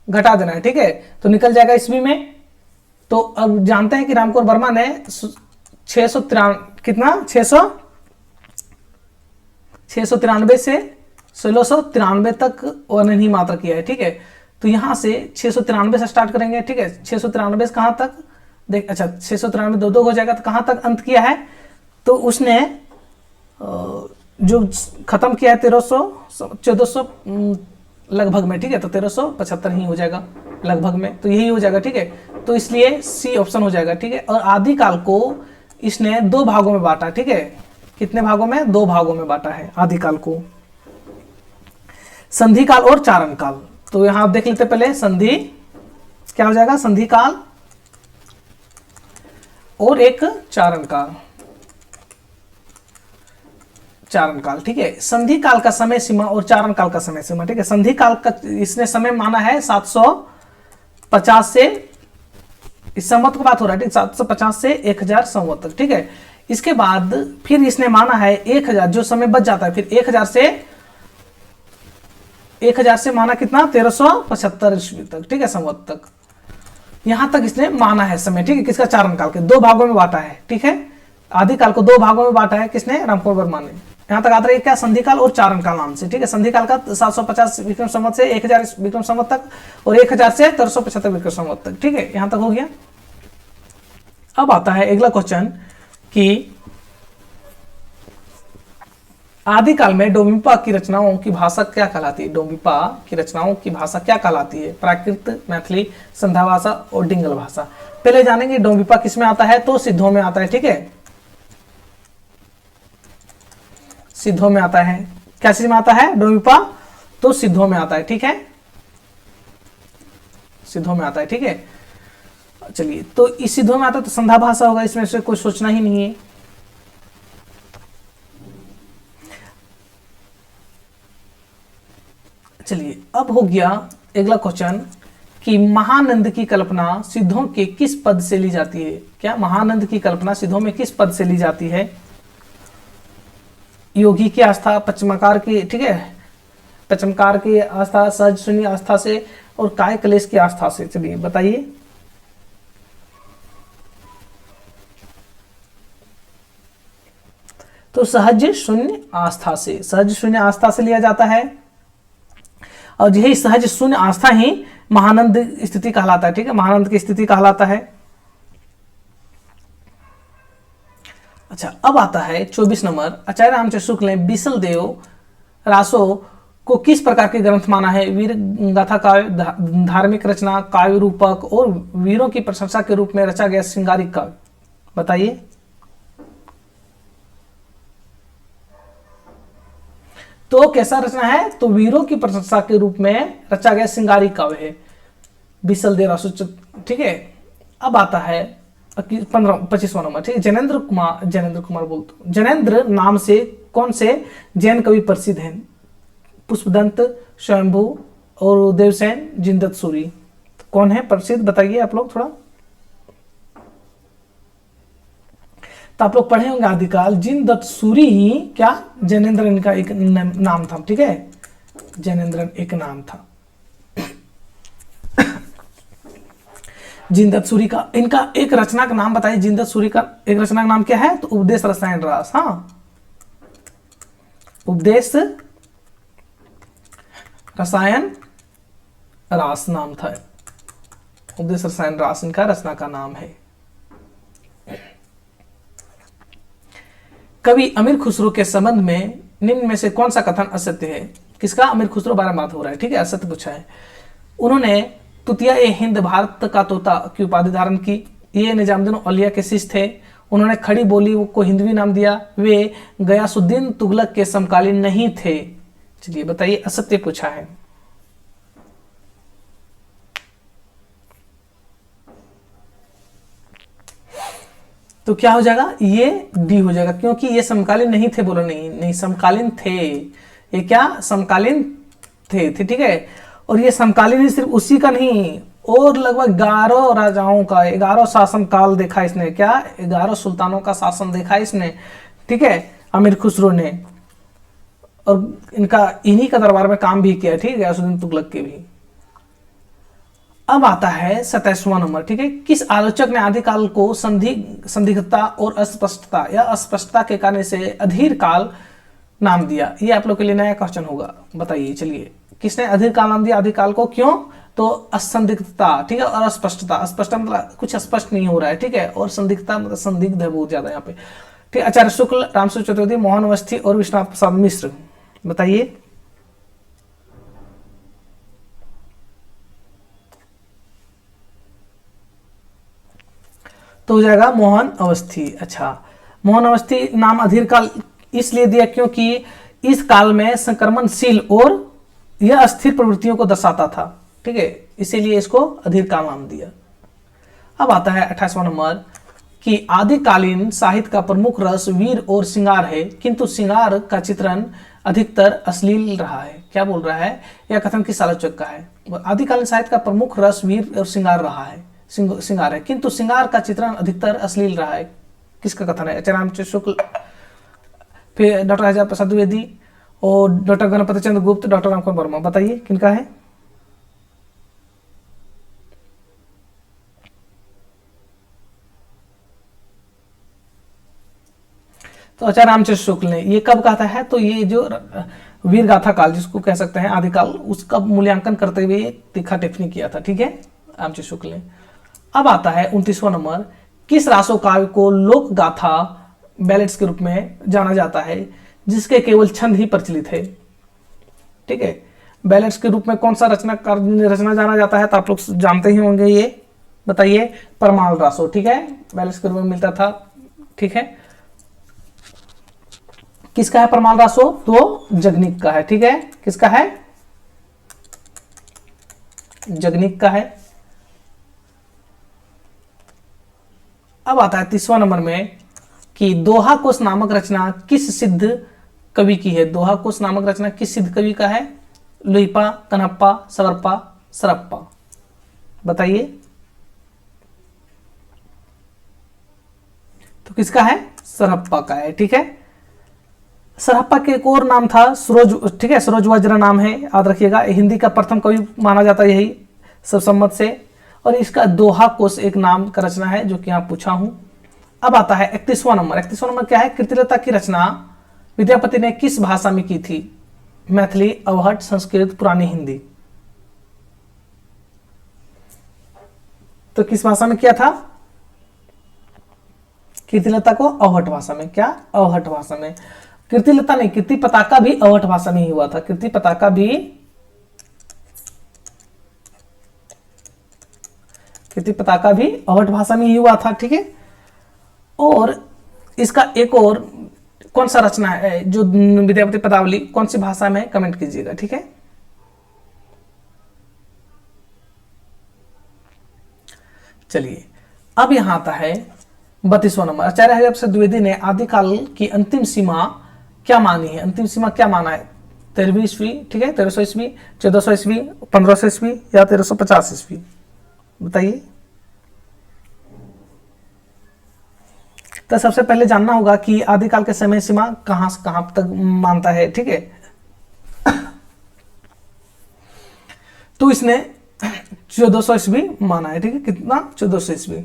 घटा देना है। ठीक है, तो निकल जाएगा ईस्वी में। तो अब जानते हैं कि रामगोपाल वर्मा ने 693 कितना 693 से 1693 तक वर्णहीन मात्रा किया है। ठीक है, तो यहां से 693 से स्टार्ट करेंगे। ठीक है, 693 से कहां तक देख, अच्छा 693 दो हो जाएगा तो कहां तक अंत किया है, तो उसने जो खत्म किया है 1400 लगभग में। ठीक है, तो 1375 ही हो जाएगा लगभग में, तो यही हो जाएगा। ठीक है, तो इसलिए सी ऑप्शन हो जाएगा। ठीक है, और आदिकाल को इसने 2 भागों में बांटा। ठीक है, कितने भागों में, 2 भागों में बांटा है आदिकाल को, संधि काल और चारण काल। तो यहां आप देख लेते पहले, संधि क्या हो जाएगा, संधि काल और एक चारण काल। चारण काल, ठीक है, संधि काल का समय सीमा और चारण काल का समय सीमा। ठीक है, संधि काल का इसने समय माना है 750 से, इस संवत की बात हो रहा है, ठीक, 750 से 1000 संवत तक। ठीक है, इसके बाद फिर इसने माना है 1000, जो समय बच जाता है, फिर 1000 से माना कितना, 1375 ईस्वी तक। ठीक है, संवत तक, यहां तक इसने माना है समय। ठीक है, किसका, चारण काल के 2 भागों में बांटा है। ठीक है, आदिकाल को 2 भागों में बांटा है किसने, रामगोपाल वर्मा ने। यहां तक आता है क्या, संधि काल और चारण काल नाम से। ठीक है, संधि काल का 750 विक्रम संवत से 1000 विक्रम संवत तक, और 1000 से 1375 विक्रम संवत तक। ठीक है, यहां तक हो गया। अब आता है अगला क्वेश्चन कि आदिकाल में डोमिपा की रचनाओं की भाषा क्या कहलाती है। डोमिपा की रचनाओं की भाषा क्या कहलाती है, प्राकृत, मैथिली, संध्या भाषा और डिंगल भाषा। पहले जानेंगे डोमिपा किस में आता है, तो सिद्धों में आता है। ठीक है, सिद्धों में आता है। क्या चीज में आता है, डोमिपा, तो सिद्धों में आता है। ठीक है, सिद्धों में आता है। ठीक है, चलिए, तो इस सिद्धों में आता है तो संध्या भाषा होगा, इसमें से कोई सोचना ही नहीं है। चलिए, अब हो गया अगला क्वेश्चन कि महानंद की कल्पना सिद्धों के किस पद से ली जाती है। क्या महानंद की कल्पना सिद्धों में किस पद से ली जाती है, योगी की आस्था, पचमकार की, ठीक है, पचमकार की आस्था, सहज शून्य आस्था से, और काय क्लेश की आस्था से। चलिए बताइए, तो सहज शून्य आस्था से, सहज शून्य आस्था से लिया जाता है, और यही सहज शून्य आस्था ही महानंद स्थिति कहलाता है। ठीक है, महानंद की स्थिति कहलाता है। अच्छा, अब आता है 24 नंबर, आचार्य रामचंद्र शुक्ल ने बीसल देव रासो को किस प्रकार के ग्रंथ माना है। वीर गाथा काव्य, धार्मिक रचना, काव्य रूपक और वीरों की प्रशंसा के रूप में रचा गया श्रृंगारिक काव्य। बताइए, तो कैसा रचना है, तो वीरों की प्रशंसा के रूप में रचा गया श्रृंगारिक काव्य है बीसल देव रासो। ठीक है, अब आता है 25वां नंबर। ठीक है, जैनेन्द्र कुमार बोलते, जैनेन्द्र नाम से कौन से जैन कवि प्रसिद्ध हैं। पुष्पदंत, स्वयंभू और देवसेन, जिनदत्त सूरी। कौन है प्रसिद्ध, बताइए आप लोग थोड़ा। तो आप लोग पढ़े होंगे आदिकाल, जिनदत्त सूरी ही क्या, जैनेन्द्र इनका एक नाम था। ठीक है, जैनेन्द्र एक नाम था जिनदत्त सूरी का। इनका एक रचना का नाम बताइए, जिनदत्त सूरी का एक रचना का नाम क्या है, तो उपदेश रसायन रास। हाँ, उपदेश रसायन रास नाम था, उपदेश रसायन रास इनका रचना का नाम है। कवि अमीर खुसरो के संबंध में निम्न में से कौन सा कथन असत्य है। किसका, अमीर खुसरो, 12 बात हो रहा है। ठीक है, असत्य पूछा है। उन्होंने तुतिया ए हिंद भारत का तोता की उपाधि धारण की। ये निजामुद्दीन औलिया के शिष्य थे। उन्होंने खड़ी बोली को हिंदवी नाम दिया। वे गयासुद्दीन तुगलक के समकालीन नहीं थे। चलिए बताइए, असत्य पूछा है। तो क्या हो जाएगा, ये डी हो जाएगा, क्योंकि ये समकालीन नहीं थे। बोलो नहीं, नहीं समकालीन थे। ये क्या समकालीन थे, ठीक है। और ये समकालीन ही सिर्फ उसी का नहीं, और लगभग 11 राजाओं का, 11 शासन काल देखा इसने। क्या 11 सुल्तानों का शासन देखा इसने, ठीक है, अमीर खुसरो ने। और इनका इन्हीं का दरबार में काम भी किया, ठीक है, गयासुद्दीन तुगलक के भी। अब आता है 27वां नंबर, ठीक है। किस आलोचक ने आदिकाल को संदिग्धता और अस्पष्टता या अस्पष्टता के कारण से अधीर काल नाम दिया? ये आप लोग के लिए नया क्वेश्चन होगा, बताइए। चलिए, किसने अधीर काल नाम दिया आदिकाल को? क्यों? तो असंदिग्धता, ठीक है, और अस्पष्टता। अस्पष्टता मतलब कुछ स्पष्ट नहीं हो रहा है, ठीक है, और संदिग्धता मतलब संदिग्ध है बहुत ज्यादा यहाँ पे, ठीक। आचार्य शुक्ल, रामसूत्र चतुर्थी, मोहन अवस्थी और विश्वनाथ प्रसाद मिश्र, बताइए। तो हो जाएगा मोहन अवस्थी। अच्छा, मोहन अवस्थी नाम अधीर काल इसलिए दिया क्योंकि इस काल में संक्रमणशील और यह अस्थिर प्रवृत्तियों को दर्शाता था, ठीक है, इसीलिए इसको अधीर काल नाम दिया। अब आता है 28वां नंबर कि आदिकालीन साहित्य का प्रमुख रस वीर और श्रृंगार है, किंतु श्रृंगार का चित्रण अधिकतर अश्लील रहा है। क्या बोल रहा है? यह कथन किस आलोचक का है? आदिकालीन साहित्य का प्रमुख रस वीर और श्रृंगार रहा है, श्रृंगार है, किंतु श्रृंगार का चित्रण अधिकतर अश्लील रहा है। किसका कथन है? आचार्य रामचंद्र शुक्ल, फिर डॉक्टर हजारा प्रसाद द्विवेदी और डॉक्टर गणपति चंद्र गुप्त, डॉक्टर रामकुमार वर्मा, बताइए किनका है? तो आचार्य रामचंद्र शुक्ल ने। ये कब कहता है? तो ये जो वीर गाथा काल जिसको कह सकते हैं आदिकाल, उसका मूल्यांकन करते हुए तीखा टिप्पणी किया था, ठीक है, रामचंद्र शुक्ल ने। अब आता है 29वां नंबर, किस रासो काव्य को लोक गाथा बैलेट्स के रूप में जाना जाता है जिसके केवल छंद ही प्रचलित है, ठीक है। बैलेट्स के रूप में कौन सा रचना जाना जाता है? तो आप लोग जानते ही होंगे, ये बताइए। परमाल रासो, ठीक है, बैलेट्स के रूप में मिलता था, ठीक है। किसका है परमाल रासो? तो जगनिक का है, ठीक है। किसका है? जगनिक का है। अब आता है 30वां नंबर में कि दोहा कोश नामक रचना किस सिद्ध कवि की है? दोहा कोश नामक रचना किस सिद्ध कवि का है? लुइपा, कनप्पा, सवरप्पा, सरप्पा, बताइए। तो किसका है? सरप्पा का है, ठीक है। सरप्पा के एक और नाम था सरोज, ठीक है, सरोज वज्र नाम है, याद रखिएगा। हिंदी का प्रथम कवि माना जाता है यही सर्वसम्मत से। और इसका दोहा कोश एक नाम का रचना है जो कि यहाँ पूछा हूं। अब आता है 31वां नंबर। 31वां नंबर क्या है? कृतिलता की रचना विद्यापति ने किस भाषा में की थी? मैथिली, अवहट, संस्कृत, पुरानी हिंदी। तो किस भाषा में किया था कृतिलता को? अवहट भाषा में। क्या? अवहट भाषा में। कृतिलता नहीं, कीर्ति पताका भी अवहट भाषा में ही हुआ था। कीर्ति पताका भी अवहट भाषा में ही हुआ था, ठीक है। और इसका एक और कौन सा रचना है जो विद्यापति पदावली, कौन सी भाषा में? कमेंट कीजिएगा, ठीक है। चलिए, अब यहां आता है 32वां नंबर। आचार्य हरिप्रसाद प्रसाद द्विवेदी ने आदिकाल की अंतिम सीमा क्या मानी है? अंतिम सीमा क्या माना है? 13वीं ईस्वी, ठीक है, 1300 ईस्वी, 1400 ईस्वी, 1500 ईस्वी या 1350 ईस्वी, बताइए। तो सबसे पहले जानना होगा कि आदिकाल के समय सीमा कहां से कहां तक मानता है, ठीक है। तो इसने 1400 ईस्वी माना है, ठीक है। कितना? 1400 ईस्वी।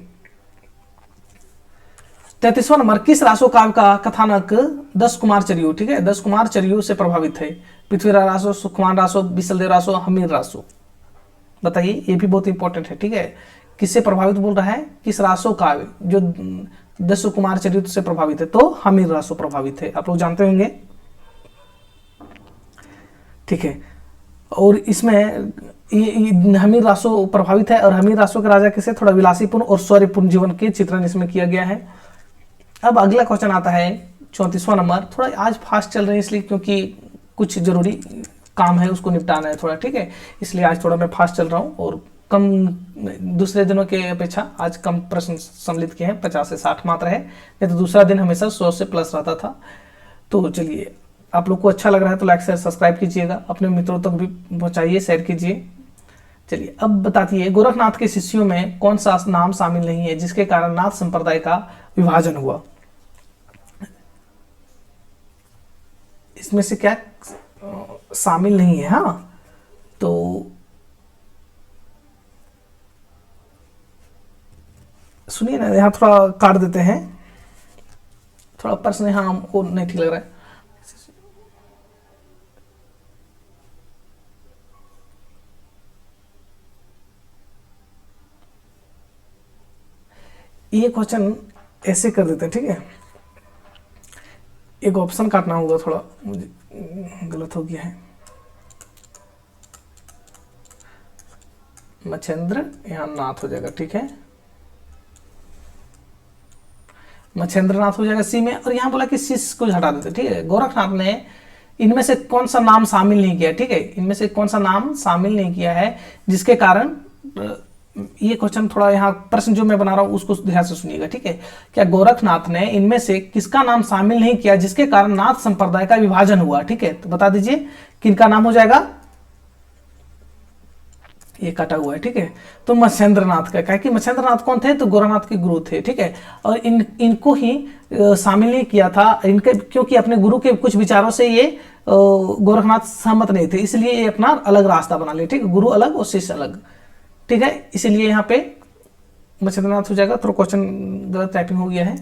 33वां नंबर, किस रासो काव्य का कथानक 10 कुमार चरियो, ठीक है, 10 कुमार चरियो से प्रभावित है? पृथ्वीराज रासो, सुखमान रासो, बिसलदेव रासो, हमीर रासो, बताइए। ये भी बहुत इंपॉर्टेंट है, ठीक है। किससे प्रभावित बोल रहा है? किस रासो काव्य जो 10 कुमार चरित्र से प्रभावित है? तो हमीर रासो प्रभावित है, आप लोग जानते होंगे, ठीक है। और इसमें हमीर रासो प्रभावित है, और हमीर रासो के राजा किसे थोड़ा विलासीपूर्ण और शौर्यपूर्ण जीवन के चित्रण इसमें किया गया है। अब अगला क्वेश्चन आता है 34वां नंबर। थोड़ा आज फास्ट चल रहे हैं इसलिए, क्योंकि कुछ जरूरी काम है उसको निपटाना है थोड़ा, ठीक है, इसलिए आज थोड़ा मैं फास्ट चल रहा हूँ, और कम दूसरे दिनों के अपेक्षा आज कम प्रश्न सम्मिलित किए हैं, 50 से 60 मात्र है, नहीं तो दूसरा दिन हमेशा 100 से प्लस रहता था। तो चलिए, आप लोग को अच्छा लग रहा है तो लाइक शेयर सब्सक्राइब कीजिएगा, अपने मित्रों तक भी पहुंचाइए, शेयर कीजिए। चलिए, अब बताती है, गोरखनाथ के शिष्यों में कौन सा नाम शामिल नहीं है जिसके कारण नाथ संप्रदाय का विभाजन हुआ? इसमें से क्या शामिल नहीं है? हाँ, तो सुनिए ना, यहाँ थोड़ा काट देते हैं, थोड़ा प्रश्न यहाँ हमको नहीं ठीक लग रहा है। ये क्वेश्चन ऐसे कर देते हैं, ठीक है, एक ऑप्शन काटना होगा, थोड़ा मुझे गलत हो गया है। मच्छेंद्र यहाँ नाथ हो जाएगा, ठीक है, मच्छेंद्र नाथ हो जाएगा सी में, और यहाँ बोला कि शिष्य को हटा देते, ठीक है। गोरखनाथ ने इनमें से कौन सा नाम शामिल नहीं किया, ठीक है, इनमें से कौन सा नाम शामिल नहीं किया है जिसके कारण, ये क्वेश्चन थोड़ा यहाँ प्रश्न जो मैं बना रहा हूं उसको ध्यान से सुनिएगा, ठीक है। क्या गोरखनाथ ने इनमें से किसका नाम शामिल नहीं किया जिसके कारण नाथ संप्रदाय का विभाजन हुआ? ठीक है, तो बता दीजिए किनका नाम हो जाएगा। ये कटा हुआ है, ठीक है, तो मच्छेंद्र नाथ का, क्या कि मच्छेंद्र नाथ कौन थे? तो गोरखनाथ के गुरु थे, ठीक है, और इनको ही शामिल नहीं किया था इनके, क्योंकि अपने गुरु के कुछ विचारों से ये गोरखनाथ सहमत नहीं थे, इसलिए ये अपना अलग रास्ता बना लिए, ठीक है, गुरु अलग और शिष्य अलग, ठीक है, इसीलिए यहाँ पे मच्छेंद्रनाथ हो जाएगा। तो क्वेश्चन गलत टाइपिंग हो गया है।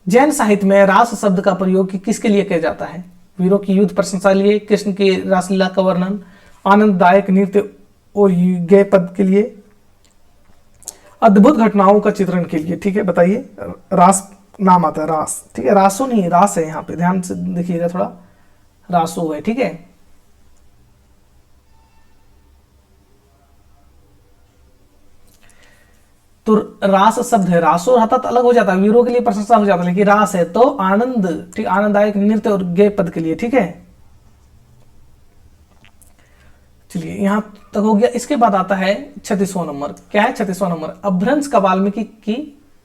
जैन साहित्य में रास शब्द का प्रयोग किसके लिए किया जाता है? वीरों की युद्ध प्रशंसा लिए, कृष्ण की रासलीला का वर्णन, आनंददायक नृत्य और गेय पद के लिए, अद्भुत घटनाओं का चित्रण के लिए, ठीक है, बताइए। रास नाम आता है, रास, ठीक है, रासो नहीं रास है, यहाँ पे ध्यान से देखिएगा, थोड़ा रासो है, ठीक है। तो रास शब्द है, रासो रहता तो अलग हो जाता, वीरों के लिए प्रशंसा हो जाता, लेकिन रास है तो आनंद, ठीक, आनंददायक नृत्य और गेय पद के लिए, ठीक है। चलिए, यहां तक हो गया। इसके बाद आता है 36वां नंबर। क्या है 36वां नंबर? अभ्रंश का वाल्मीकि की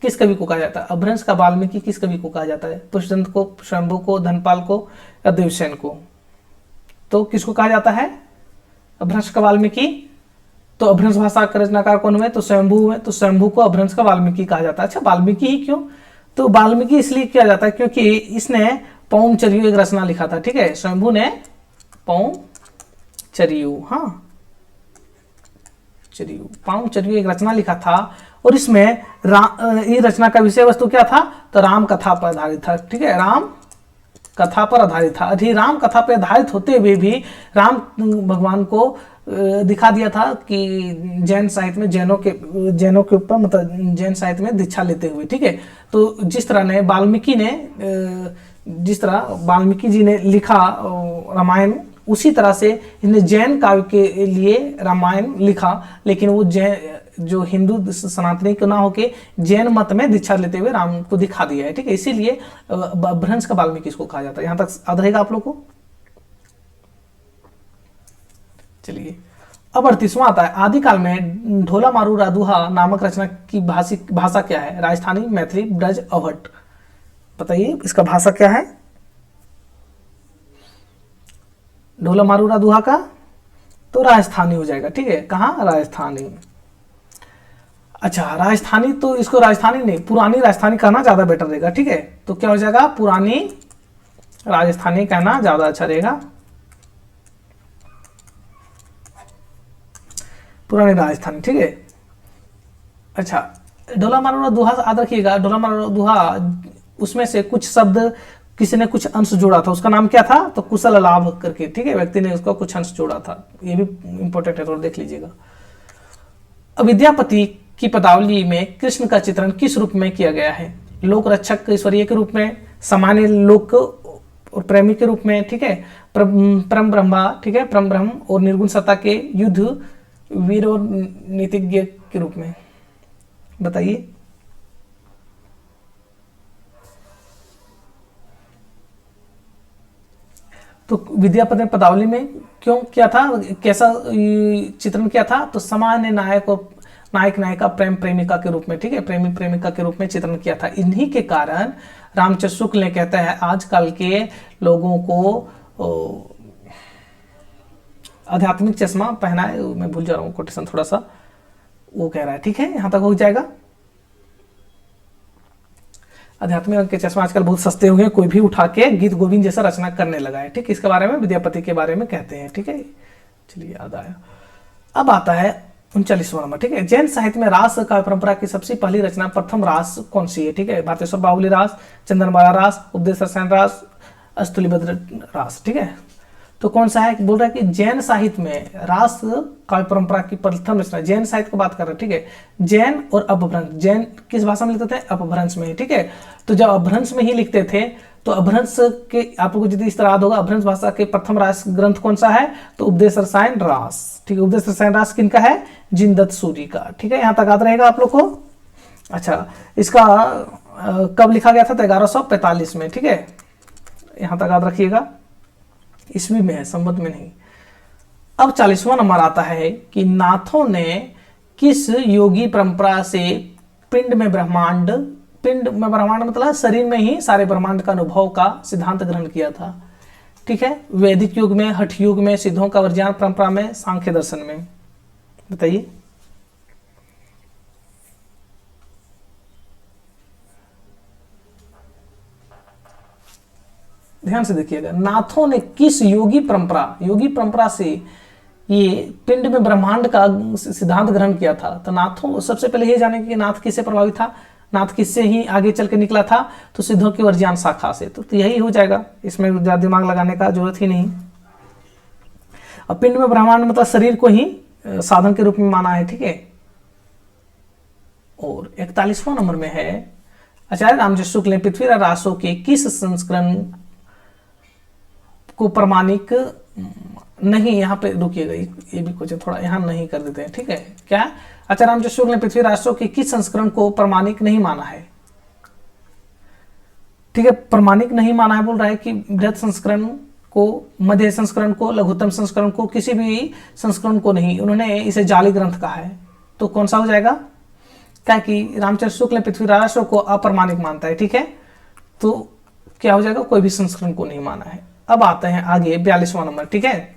किस कवि को कहा जाता है? अभ्रंश का वाल्मीकि किस कवि को कहा जाता है? पुष्पदंत को, शंभु को, धनपाल को या देवसेन को? तो किसको कहा जाता है अभ्रंश का वाल्मीकि? तो अभ्रंश भाषा का रचनाकार कौन हुए? तो स्वयंभू हुए, तो स्वयंभू को अभ्रंश का वाल्मीकि कहा जाता है। अच्छा, वाल्मीकि ही क्यों? तो वाल्मीकि इसलिए किया जाता है क्योंकि इसने पौम चरियो एक रचना लिखा था, ठीक है, स्वयंभू ने पौम चरियो, हाँ, चरियो, पौम चरियो एक रचना लिखा था, और इसमें ये रचना का विषय वस्तु क्या था? तो राम कथा पर आधारित था, ठीक है, राम कथा पर आधारित था। राम कथा पर आधारित होते हुए भी राम भगवान को दिखा दिया था कि जैन साहित्य में जैनों के ऊपर, मतलब जैन साहित्य में दीक्षा लेते हुए, ठीक है। तो जिस तरह वाल्मीकि जी ने लिखा रामायण, उसी तरह से इन्हें जैन काव्य के लिए रामायण लिखा, लेकिन वो जैन जो हिंदू सनातनी को ना होके जैन मत में दीक्षा लेते हुए राम को दिखा दिया है, ठीक है, इसीलिए अभ्रंश का वाल्मीकि इसको कहा जाता है। यहां तक याद रहेगा आप लोग को। चलिए, अब 38वां आता है। आदिकाल में ढोला मारू रादुहा नामक रचना की भाषा क्या है? राजस्थानी, मैथिली, ब्रज, अवहट? बताइए इसका भाषा क्या है ढोला मारू रादुहा का? तो राजस्थानी हो जाएगा, ठीक है, कहाँ? राजस्थानी। अच्छा, राजस्थानी, तो इसको राजस्थानी नहीं, पुरानी राजस्थानी कहना ज्यादा बेटर रहेगा, ठीक है, तो क्या हो जाएगा? पुरानी राजस्थानी कहना ज्यादा अच्छा रहेगा, पुरानी राजस्थानी, ठीक है। अच्छा, ढोला मारू दुहा याद रखिएगा, ढोला मारू दुहा, उसमें से कुछ शब्द किसी ने कुछ अंश जोड़ा था, उसका नाम क्या था? तो कुशल लाभ करके, ठीक है, व्यक्ति ने उसका कुछ अंश जोड़ा था, ये भी इंपॉर्टेंट है, थोड़ा देख लीजिएगा। अविद्यापति की पदावली में कृष्ण का चित्रण किस रूप में किया गया है? लोक रक्षक ईश्वरीय के रूप में, सामान्य लोक और प्रेमी के रूप में, ठीक है, परम ब्रह्मा, ठीक है, परम ब्रह्म और निर्गुण सत्ता के युद्ध वीर और नीतिज्ञ के रूप में। बताइए। तो विद्यापति ने पदावली में क्यों किया था, कैसा चित्रण किया था, तो सामान्य नायक और नायक नायिका प्रेम प्रेमिका के रूप में, ठीक है, प्रेमी प्रेमिका के रूप में चित्रण किया था। इन्हीं के कारण रामचंद्र शुक्ल ने कहते हैं आजकल के लोगों को आध्यात्मिक चश्मा पहना है, मैं भूल जा रहा हूँ कोटेशन थोड़ा सा, वो कह रहा है, ठीक है, यहां तक हो जाएगा। आध्यात्मिक के चश्मा आजकल बहुत सस्ते हो गए, कोई भी उठा के गीत गोविंद जैसा रचना करने लगा है, ठीक, इसके बारे में विद्यापति के बारे में कहते हैं, ठीक है, चलिए याद आया। अब आता है 39वां नंबर, ठीक है, जैन साहित्य में रास काव्य परंपरा की सबसे पहली रचना प्रथम रास कौन सी है, ठीक है, भारतेश्वर बाहुली रास, चंदनबाड़ा रास, उपदेश रसायन रास, अस्तुलिभद्र रास, ठीक है। तो कौन सा है, बोल रहा है कि जैन साहित्य में रास काव्य परंपरा की प्रथम रचना, जैन साहित्य की बात कर रहे हैं, ठीक है, जैन और अपभ्रंश, जैन किस भाषा में लिखते थे, अपभ्रंश में, ठीक है। तो जब अपभ्रंश में ही लिखते थे तो अपभ्रंश के आपको यदि इस तरह याद होगा, अपभ्रंश भाषा के प्रथम रास ग्रंथ कौन सा है, तो उपदेश रसायन रास, ठीक है, उपदेश रसायन रास किनका है, जिनदत्त सूरी का, ठीक है, यहां तक याद रहेगा आप लोग को। अच्छा, इसका कब लिखा गया था, तो 1145 में, ठीक है, यहां तक याद रखिएगा, ईस्वी में है, संवत में नहीं। अब 40वां नंबर आता है कि नाथों ने किस योगी परंपरा से पिंड में ब्रह्मांड मतलब शरीर में ही सारे ब्रह्मांड का अनुभव का सिद्धांत ग्रहण किया था, ठीक है, वैदिक युग में, हठ युग में, सिद्धों का वर्ज्ञान परंपरा में, सांख्य दर्शन में। बताइए। ध्यान से देखिएगा, नाथों ने किस योगी परंपरा से ये पिंड में ब्रह्मांड का सिद्धांत ग्रहण किया था। तो नाथों, सबसे पहले ये जाने कि नाथ किससे प्रभावित था, नाथ किससे ही आगे चल के निकला था, तो सिद्धों की वर्ज्ञान शाखा से। तो यही हो जाएगा, इसमें ज्यादा दिमाग लगाने का जरूरत ही नहीं। अब पिंड में ब्रह्मांड मतलब शरीर को ही साधन के रूप में माना है, ठीक है। और 41वां नंबर में है, आचार्य रामचंद्र शुक्ल ने पृथ्वीराज रासो के किस संस्करण को प्रमाणिक नहीं, यहां पे रुकिएगा, ये भी कुछ थोड़ा यहां नहीं कर देते हैं, ठीक है। क्या, आचार्य रामचंद्र शुक्ल ने पृथ्वी रासो के किस संस्करण को प्रमाणिक नहीं माना है, ठीक है, प्रमाणिक नहीं माना है, बोल रहा है कि बृहद संस्करण को, मध्य संस्करण को, लघुत्तम संस्करण को, किसी भी संस्करण को नहीं, उन्होंने इसे जाली ग्रंथ कहा है। तो कौन सा हो जाएगा, क्या कि रामचंद्र शुक्ल ने पृथ्वी रासो को अप्रमाणिक मानता है, ठीक है, तो क्या हो जाएगा, कोई भी संस्करण को नहीं माना है। अब आते हैं आगे 42वां नंबर, ठीक है,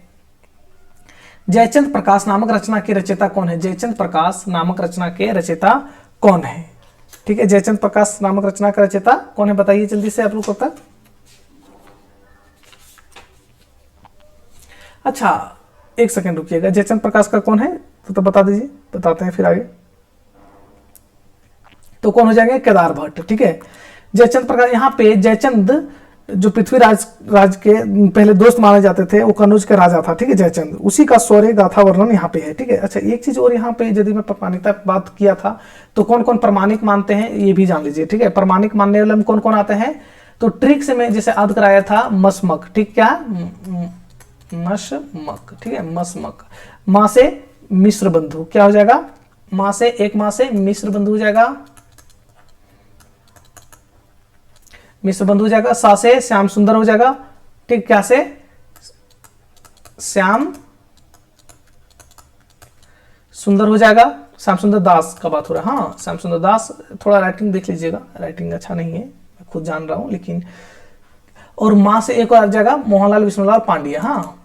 जयचंद प्रकाश नामक रचना के रचयिता कौन है, जयचंद प्रकाश नामक रचना के रचयिता कौन है, ठीक है, जयचंद प्रकाश नामक रचना का रचयिता कौन है, बताइए जल्दी से आप लोग तक। अच्छा, एक सेकंड रुकिएगा, जयचंद प्रकाश का कौन है तो बता दीजिए, बताते हैं फिर आगे। तो कौन हो जाएंगे, केदार भट्ट, ठीक है। जयचंद प्रकाश, यहाँ पे जयचंद जो पृथ्वीराज के पहले दोस्त माने जाते थे, वो कनौज का राजा था, ठीक है, जयचंद, उसी का शौर्य गाथा वर्णन यहाँ पे है, ठीक है। अच्छा, एक चीज और यहाँ पे यदि मैं प्रमाणिकता की बात किया था, तो कौन कौन प्रमाणिक मानते हैं ये भी जान लीजिए, ठीक है। प्रमाणिक मानने वाले में कौन कौन आते हैं, तो ट्रिक से मैं जैसे याद कराया था, मसमक, ठीक, क्या, मसमक, ठीक है, मसमक, माँ से मिश्र बंधु, क्या हो जाएगा, माँ से, एक माँ से मिश्र बंधु हो जाएगा, मिश्र बंधु हो जाएगा, सा से श्याम सुंदर हो जाएगा, ठीक, क्या से, श्याम सुंदर हो जाएगा, श्याम सुंदर दास का बात हो रहा है, हाँ, श्याम सुंदर दास, थोड़ा राइटिंग देख लीजिएगा, राइटिंग अच्छा नहीं है, मैं खुद जान रहा हूं, लेकिन, और माँ से एक और आ जाएगा, मोहनलाल विष्णुलाल पांड्या, हाँ,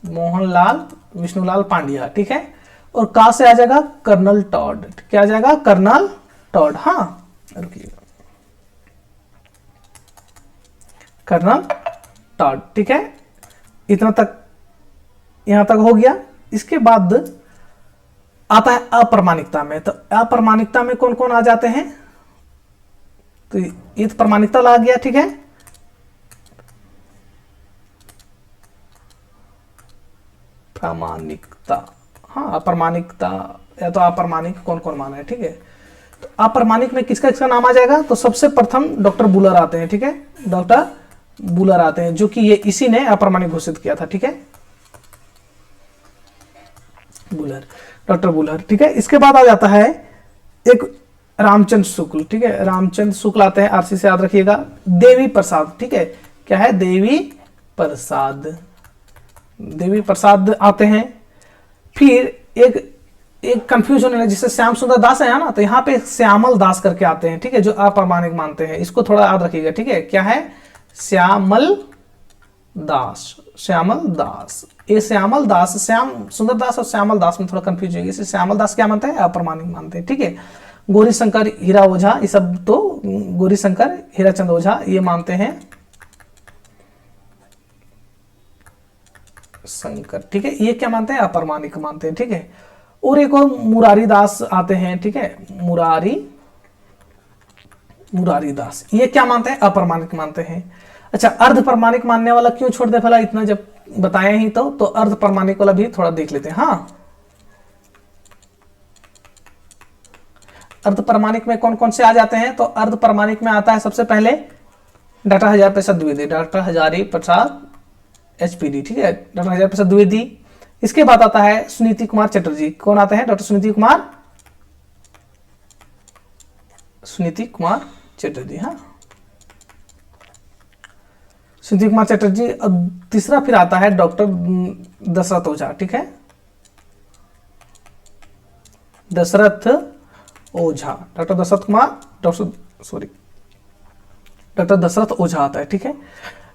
मोहनलाल विष्णुलाल पांड्या, ठीक है। और का से आ जाएगा कर्नल टॉड, क्या आ जाएगा, कर्नल टॉड, हाँ, रुकिएगा, कर्नल टॉड, ठीक है, इतना तक, यहां तक हो गया। इसके बाद आता है अप्रमाणिकता में, तो अप्रमाणिकता में कौन कौन आ जाते हैं, तो ये तो प्रमाणिकता ला गया, ठीक है, प्रामाणिकता, हाँ, अप्रमाणिकता या तो अप्रमाणिक कौन कौन माना है, ठीक है। अप्रमाणिक में किसका किसका नाम आ जाएगा? तो सबसे प्रथम डॉक्टर बुलर आते हैं, ठीक है, डॉक्टर बुलर आते हैं, जो कि ये इसी ने अप्रमाणिक घोषित किया था, ठीक है, बुलर, डॉक्टर बुलर, ठीक है। इसके बाद आ जाता है एक रामचंद्र शुक्ल, ठीक है, रामचंद्र शुक्ल आते हैं, आरसी से याद रखिएगा। देवी प्रसाद, ठीक है, क्या है? देवी प्रसाद, देवी प्रसाद आते हैं। फिर एक कंफ्यूज होने लगा, जिससे श्याम सुंदर दास है ना, तो यहाँ पे श्यामल दास करके आते हैं, ठीक है, जो अप्रामाणिक मानते हैं, इसको थोड़ा याद रखिएगा, ठीक है। क्या है? श्यामल दास, श्यामल दास, ये श्यामल दास, श्याम सुंदर दास और श्यामल दास में थोड़ा कंफ्यूज होगी, इसे श्यामल दास क्या मानते हैं? अप्रामाणिक मानते हैं, ठीक है। गौरी शंकर हीरा ओझा, ये सब तो गौरी शंकर हीराचंद ओझा ये मानते हैं शंकर, ठीक है, ये क्या मानते हैं? अप्रामाणिक मानते हैं, ठीक है। और एक और मुरारी दास आते हैं, ठीक है, मुरारी दास, ये क्या मानते हैं? अप्रामाणिक मानते हैं। अच्छा, अर्ध प्रमाणिक मानने वाला क्यों छोड़ दे भला? इतना जब बताया ही तो अर्ध प्रमाणिक वाला भी थोड़ा देख लेते हैं। हाँ, अर्ध प्रमाणिक में कौन कौन से आ जाते हैं? तो अर्ध प्रमाणिक में आता है सबसे पहले doctor Hazari Prasad Dwivedi, doctor Hazari Prasad HPD, ठीक है, डॉक्टर हजारी प्रसाद द्विवेदी। इसके बाद आता है सुनीति कुमार चटर्जी, कौन आते हैं? डॉक्टर सुनीति कुमार चटर्जी, हाँ, सुनीति कुमार चटर्जी। तीसरा फिर आता है डॉक्टर दशरथ ओझा, ठीक है, दशरथ ओझा, डॉक्टर दशरथ ओझा आता है, ठीक है।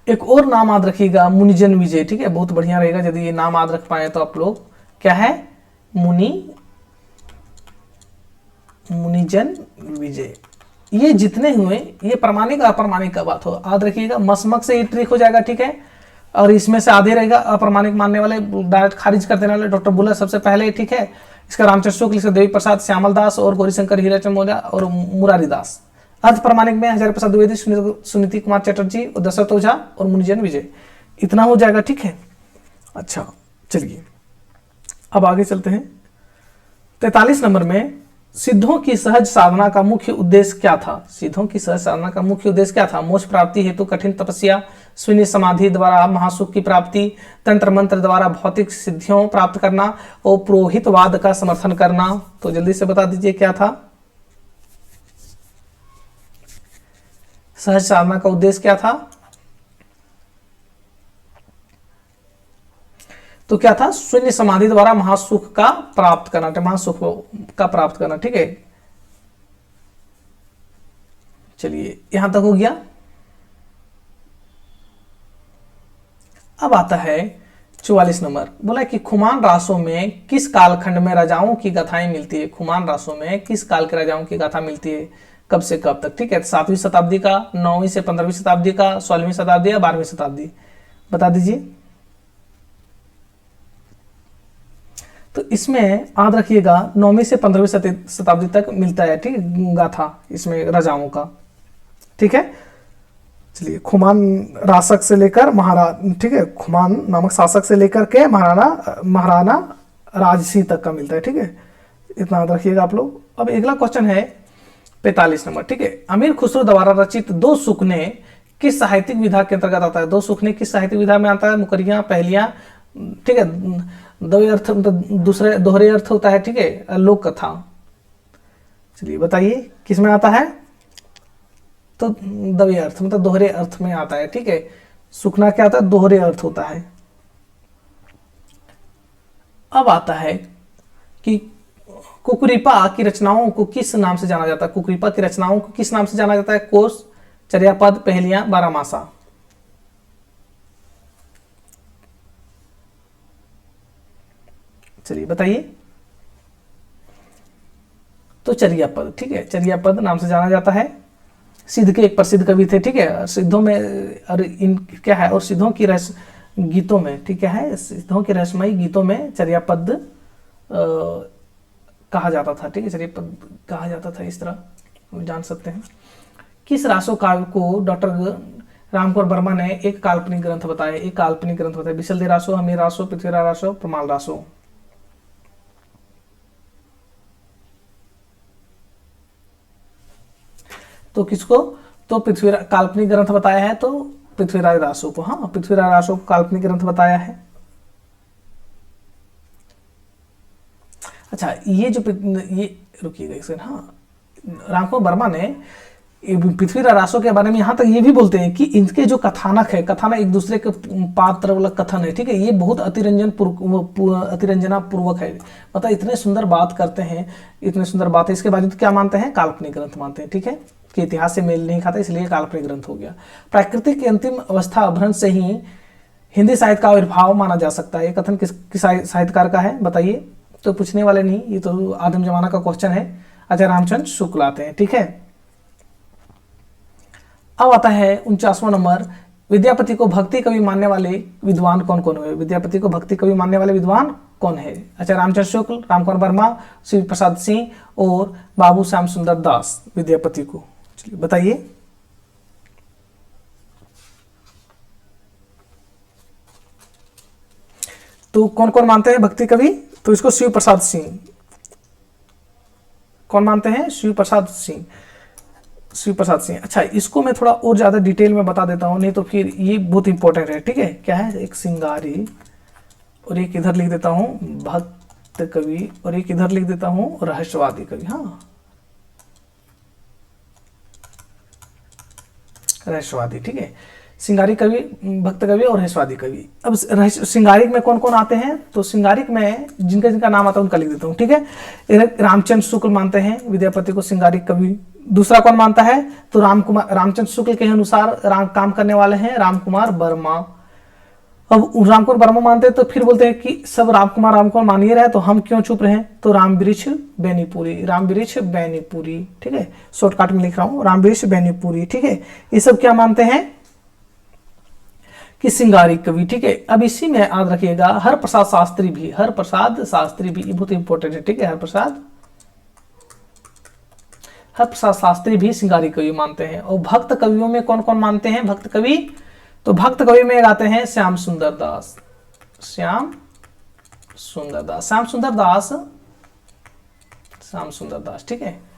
एक और नाम याद रखिएगा, मुनिजन विजय, ठीक है, बहुत बढ़िया रहेगा यदि ये नाम याद रख पाए तो आप लोग। क्या है? मुनिजन विजय। ये जितने हुए ये प्रमाणिक अप्रमाणिक का बात हो, याद रखिएगा, मसमक से ये ट्रिक हो जाएगा, ठीक है। और इसमें से आधे रहेगा अप्रमाणिक मानने वाले, डायरेक्ट खारिज कर देने वाले, डॉक्टर बुलर सबसे पहले, ठीक है। इसका रामचंद्र शुक्ल, इसका देवी प्रसाद, श्यामल दास और गौरीशंकर हीराचंद ओझा और मुरारी दास। अर्ध प्रमाणिक में हजारी प्रसाद द्विवेदी, सुनीति कुमार चटर्जी और दशरथ ओझा और मुनिजन विजय, इतना हो जाएगा, ठीक है। अच्छा, चलिए अब आगे चलते हैं। 43 नंबर में सिद्धों की सहज साधना का मुख्य उद्देश्य क्या था? सिद्धों की सहज साधना का मुख्य उद्देश्य क्या था? मोक्ष प्राप्ति हेतु कठिन तपस्या, शून्य समाधि द्वारा महासुख की प्राप्ति, तंत्र मंत्र द्वारा भौतिक सिद्धियों प्राप्त करना और पुरोहितवाद का समर्थन करना। तो जल्दी से बता दीजिए क्या था? सहज साधना का उद्देश्य क्या था? तो क्या था? शून्य समाधि द्वारा महासुख का प्राप्त करना, महासुख का प्राप्त करना, ठीक है। चलिए यहां तक हो गया। अब आता है 44 नंबर, बोला कि खुमान रासों में किस कालखंड में राजाओं की गाथाएं मिलती है? खुमान रासों में किस काल के राजाओं की गाथा मिलती है, कब से कब तक? ठीक है, 7वीं शताब्दी का, 9वीं से 15वीं शताब्दी का, 16वीं शताब्दी या 12वीं शताब्दी, बता दीजिए। तो इसमें याद रखिएगा 9वीं से 15वीं शताब्दी तक मिलता है, ठीक है, गाथा इसमें राजाओं का, ठीक है। चलिए, खुमान रासक से लेकर महाराज, ठीक है, खुमान नामक शासक से लेकर के महाराणा राजसी तक का मिलता है, ठीक है, इतना याद रखिएगा आप लोग। अब अगला क्वेश्चन है 45 नंबर, ठीक है। अमीर खुसरो द्वारा रचित दो सुखने किस साहित्यिक विधा के अंतर्गत आता है? दो सुखने किस साहित्यिक विधा में आता है? मुकरियां, पहलियां, ठीक है, दो अर्थ दूसरे दोहरे अर्थ होता है, ठीक है, लोक कथा। चलिए बताइए किस में आता है? तो द्वय अर्थ मतलब दोहरे अर्थ में आता है, ठीक है। सुखना क्या आता है? दोहरे अर्थ होता है। अब आता है कि कुकुरिपा की रचनाओं को किस नाम से जाना जाता है? कुकुरिपा की रचनाओं को किस नाम से जाना जाता है? कोश, चर्यापद, पहेलियां, बारहमासा। चलिए बताइए। तो चर्यापद, ठीक है, चर्यापद नाम से जाना जाता है। सिद्ध के एक प्रसिद्ध कवि थे, ठीक है, सिद्धों में और इन क्या है, और सिद्धों की रस गीतों में, ठीक है, सिद्धों के रहस्यमयी गीतों में चर्यापद कहा जाता था, ठीक है, चर्यापद कहा जाता था, इस तरह हम जान सकते हैं। किस रासो काव्य को डॉक्टर रामकुमार वर्मा ने एक काल्पनिक ग्रंथ बताया? एक काल्पनिक ग्रंथ बताया। बिशलदेव रासो, हमीर रासो, पृथ्वीराज रासो, प्रमाल रासो। तो किसको, तो पृथ्वीराज काल्पनिक ग्रंथ बताया है, तो पृथ्वीराज रासो को, हाँ पृथ्वीराज रासो को काल्पनिक ग्रंथ बताया है। अच्छा ये जो ये रुकिएगा एक सेकंड, हाँ रामकुमार वर्मा ने पृथ्वीराज रासो के बारे में यहाँ तक ये भी बोलते हैं कि इनके जो कथानक है, कथानक एक दूसरे के पात्र वाला कथन है, ठीक है, ये बहुत अतिरंजना पूर्वक है, मतलब इतने सुंदर बात करते हैं, इतने सुंदर बात है, इसके बाद तो क्या मानते हैं, काल्पनिक ग्रंथ मानते हैं, ठीक है, कि इतिहास से मेल नहीं खाता इसलिए काल्पनिक ग्रंथ हो गया। प्राकृतिक की अंतिम अवस्था अपभ्रंश से ही हिंदी साहित्य का आविर्भाव माना जा सकता है। ये कथन किस साहित्यकार का है बताइए, तो पूछने वाले नहीं, ये तो आदिम जमाना का क्वेश्चन है। अजय रामचंद्र शुक्ल आते हैं, ठीक है। अब आता है 49वां नंबर, विद्यापति को भक्ति कवि मानने वाले विद्वान कौन कौन हुए? विद्यापति को भक्ति कवि मानने वाले विद्वान कौन है? अच्छा रामचंद्र शुक्ल, रामकुमार वर्मा, श्री प्रसाद सिंह और बाबू श्याम सुंदर दास विद्यापति को, चलिए बताइए। तो कौन कौन मानते हैं भक्ति कवि? तो इसको शिव प्रसाद सिंह, कौन मानते हैं? शिव प्रसाद सिंह, शिव प्रसाद सिंह। अच्छा इसको मैं थोड़ा और ज्यादा डिटेल में बता देता हूं, नहीं तो फिर ये बहुत इंपॉर्टेंट है, ठीक है। क्या है? एक सिंगारी और एक इधर लिख देता हूं भक्त कवि और एक इधर लिख देता हूं रहस्यवादी कवि, हाँ रहस्यवादी, ठीक है। सिंगारिक कवि, भक्त कवि और रहस्यवादी कवि। अब सिंगारिक में कौन कौन आते हैं? तो सिंगारिक में जिनका जिनका नाम आता है उनका लिख देता हूं, ठीक है। रामचंद्र शुक्ल मानते हैं विद्यापति को सिंगारिक कवि। दूसरा कौन मानता है? तो रामचंद्र शुक्ल के अनुसार काम करने वाले हैं रामकुमार वर्मा। अब रामकुमार वर्मा मानते हैं तो फिर बोलते हैं कि सब रामकुमार मानिए रहे तो हम क्यों चुप रहे? तो रामवृक्ष बेनीपुरी, रामवृक्ष बेनीपुरी, ठीक है, शॉर्टकट में लिख रहा हूं रामवृक्ष बेनीपुरी, ठीक है। ये सब क्या मानते हैं कि सिंगारिक कवि, ठीक है। अब इसी में याद रखिएगा हर प्रसाद शास्त्री भी, हर प्रसाद शास्त्री भी, ये बहुत इंपॉर्टेंट है, ठीक है। हर प्रसाद शास्त्री भी सिंगारिक कवि मानते हैं। और भक्त कवियों में कौन कौन मानते हैं भक्त कवि? तो भक्त कवि में आते हैं श्याम सुंदर दास, श्याम सुंदर दास, श्याम सुंदर दास, श्याम सुंदर दास, ठीक है।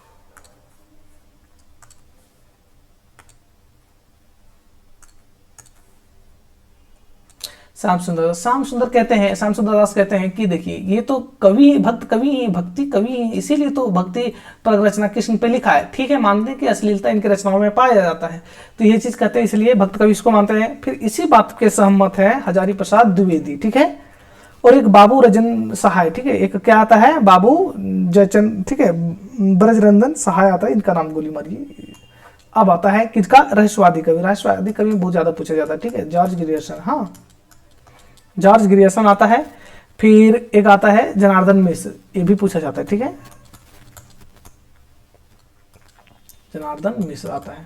श्याम सुंदर कहते हैं, श्याम सुंदर दास कहते हैं कि देखिए ये तो कवि, भक्त कवि ही, भक्ति कवि ही, इसीलिए तो भक्ति पर रचना कृष्ण पे लिखा है, ठीक है। मानते हैं कि अश्लीलता इनकी रचनाओं में पाया जाता है, तो ये चीज कहते हैं, इसलिए भक्त कवि इसको मानते हैं। फिर इसी बात के सहमत है हजारी प्रसाद द्विवेदी, ठीक है। और एक बाबू रजन सहाय, ठीक है। एक क्या आता है? बाबू जयचंद, ठीक है, ब्रजरंजन सहाय आता है, इनका नाम गोली मारिए। अब आता है किसका? रहस्यवादी कवि। रहस्यवादी कवि बहुत ज्यादा पूछा जाता है, ठीक है। जॉर्ज ग्रियर्सन, हाँ जॉर्ज ग्रियर्सन आता है। फिर एक आता है जनार्दन मिश्र, ये भी पूछा जाता है, ठीक है। जनार्दन मिश्र आता है,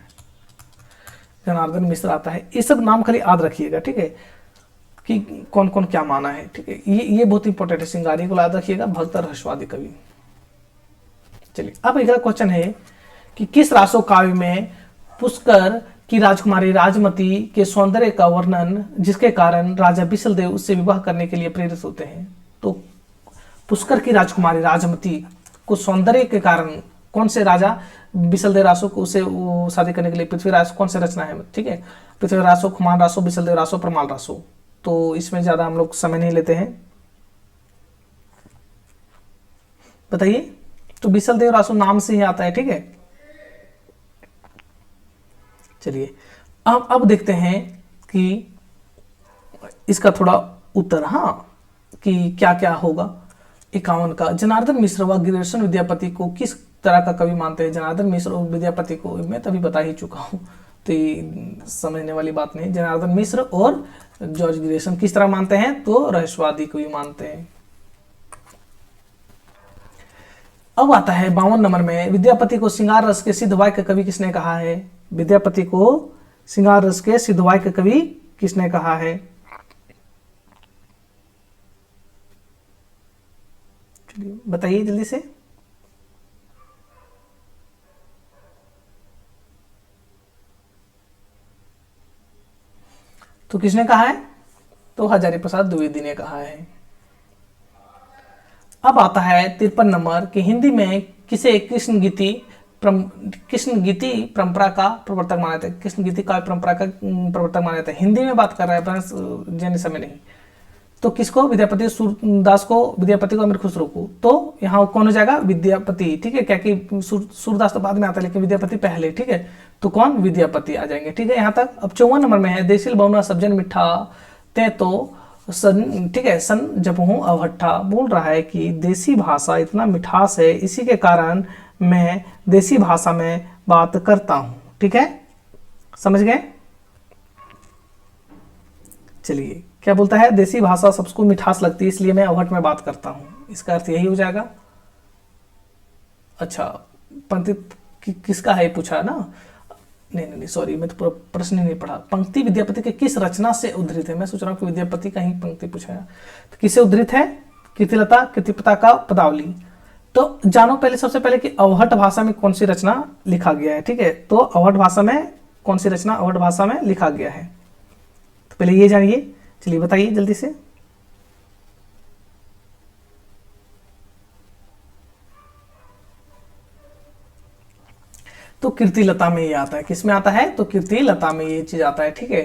जनार्दन मिश्र आता है। ये सब नाम खाली याद रखिएगा, ठीक है, कि कौन कौन क्या माना है, ठीक है। ये बहुत इंपॉर्टेंट है, सिंगारी को याद रखिएगा, भक्त रहस्यवादी कवि। चलिए अब एक क्वेश्चन है कि किस रासो काव्य में पुष्कर की राजकुमारी राजमती के सौंदर्य का वर्णन, जिसके कारण राजा बिसलदेव उससे विवाह करने के लिए प्रेरित होते हैं? तो पुष्कर की राजकुमारी राजमती को सौंदर्य के कारण कौन से राजा बिसलदेव रासो को उसे वो शादी करने के लिए, पृथ्वीराज कौन से रचना है, ठीक है। पृथ्वी रासो, खुमान रासो, बिसलदेव रासो, परमाल रासो। तो इसमें ज्यादा हम लोग समय नहीं लेते हैं, बताइए। तो बिसलदेव रासो नाम से ही आता है, ठीक है। चलिए अब देखते हैं कि इसका थोड़ा उत्तर, हाँ कि क्या क्या होगा। 51 का, जनार्दन मिश्र व ग्रियर्सन विद्यापति को किस तरह का कवि मानते हैं? जनार्दन मिश्र और विद्यापति को मैं तभी बता ही चुका हूं, तो समझने वाली बात नहीं। जनार्दन मिश्र और जॉर्ज ग्रियर्सन किस तरह मानते हैं? तो रहस्यवादी कवि मानते हैं। अब आता है 52 नंबर में, विद्यापति को श्रृंगार रस के सिद्ध वाक्य कवि किसने कहा है? विद्यापति को श्रृंगार रस के सिद्ध वाक्य कवि किसने कहा है? चलिए बताइए जल्दी से। तो किसने कहा है? तो हजारी प्रसाद द्विवेदी ने कहा है। अब आता है 53 नंबर कि हिंदी में किसे कृष्ण गीति कृष्ण गीति परंपरा का प्रवर्तक माना जाता है। कृष्ण गीति काव्य परंपरा का प्रवर्तक माना जाता है। हिंदी में बात कर रहा है फ्रेंड्स, जैन समय नहीं। तो किसको? विद्यापति सूरदास को, विद्यापति को, अमीर खुसरो को। तो यहाँ कौन हो जाएगा? विद्यापति। ठीक है, क्या कि सूरदास तो बाद में आता है लेकिन विद्यापति पहले। ठीक है, तो कौन? विद्यापति आ जाएंगे। ठीक है, यहाँ तक। अब 54 नंबर में है, देसिल बहुना सब्जन मिठा ते तो सन, ठीक है, सन जब हूँ अवहट्ठा। बोल रहा है कि देसी भाषा इतना मिठास है, इसी के कारण मैं देसी भाषा में बात करता हूं। ठीक है, समझ गए? चलिए, क्या बोलता है? देसी भाषा सबको मिठास लगती है, इसलिए मैं अवहट में बात करता हूं। इसका अर्थ यही हो जाएगा। अच्छा, पंक्ति किसका है पूछा ना? नहीं, सॉरी, मैं तो पूरा प्रश्न ही नहीं पढ़ा। पंक्ति विद्यापति के किस रचना से उद्धृत है? मैं सोच रहा हूँ कि विद्यापति का ही पंक्ति पूछा है। तो किससे उद्धृत है? कीर्तिलता कीर्तिपिता का पदावली। तो जानो पहले, सबसे पहले कि अवहट भाषा में कौन सी रचना लिखा गया है। ठीक है, तो अवहट भाषा में कौन सी रचना अवहट भाषा में लिखा गया है, तो पहले ये जानिए। चलिए बताइए जल्दी से। तो कीर्तिलता में ये आता है। किस में आता है? तो कीर्तिलता में ये चीज आता है। ठीक है,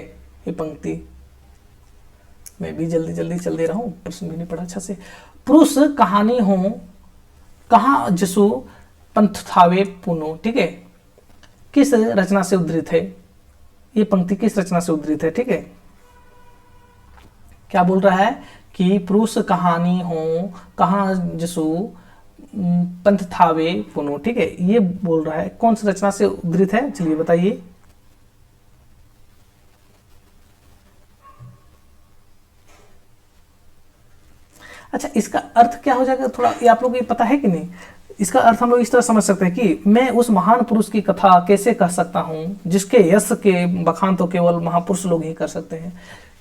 ये पंक्ति मैं भी जल्दी जल्दी चल दे रहा हूं, प्रश्न भी नहीं पढ़ा अच्छा से। पुरुष कहानी हो कहाँ जसु पंथ थावे पुनो। ठीक है, किस रचना से उद्धृत है? ये पंक्ति किस रचना से उद्धृत है? ठीक है, क्या बोल रहा है कि पुरुष कहानी हो कहाँ जसु पंथ थावे पुनो। ठीक है, ये बोल रहा है। कौन सी रचना से उद्धृत है? चलिए बताइए। अच्छा, इसका अर्थ क्या हो जाएगा थोड़ा, ये आप लोगों को पता है कि नहीं? इसका अर्थ हम लोग इस तरह समझ सकते हैं कि मैं उस महान पुरुष की कथा कैसे कह सकता हूं जिसके यश के बखान तो केवल महापुरुष लोग ही कर सकते हैं।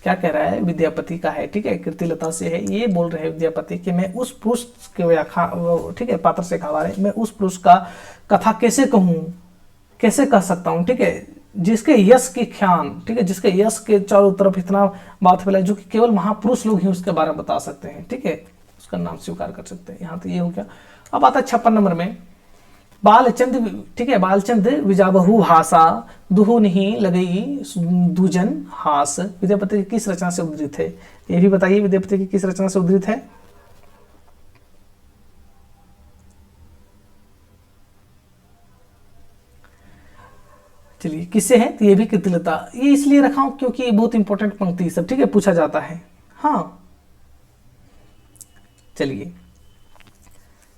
क्या कह रहा है? विद्यापति का है। ठीक है, कीर्तिलता से है। ये बोल रहे हैं विद्यापति कि मैं उस पुरुष के व्याख्या, ठीक है, पात्र से कहा है, मैं उस पुरुष का कथा कैसे कहूं, कैसे कह सकता हूं। ठीक है, जिसके यश की ख्यान, ठीक है, जिसके यश के चारों तरफ इतना बात फैला जो कि केवल महापुरुष लोग ही उसके बारे में बता सकते हैं। ठीक है, उसका नाम स्वीकार कर सकते हैं। यहाँ तो ये हो गया। अब आता है 56 नंबर में, बालचंद। ठीक है, बालचंद विजाबहु भाषा दुहु नहीं लगई दुजन हास। विद्यापति की किस रचना से उद्धृत है? ये भी बताइए, विद्यापति की किस रचना से उद्धृत है? चलिए, किससे है? तो ये भी कीर्तिलता। ये इसलिए रखा हूं क्योंकि ये बहुत इंपॉर्टेंट पंक्ति सब, ठीक है, पूछा जाता है। हाँ, चलिए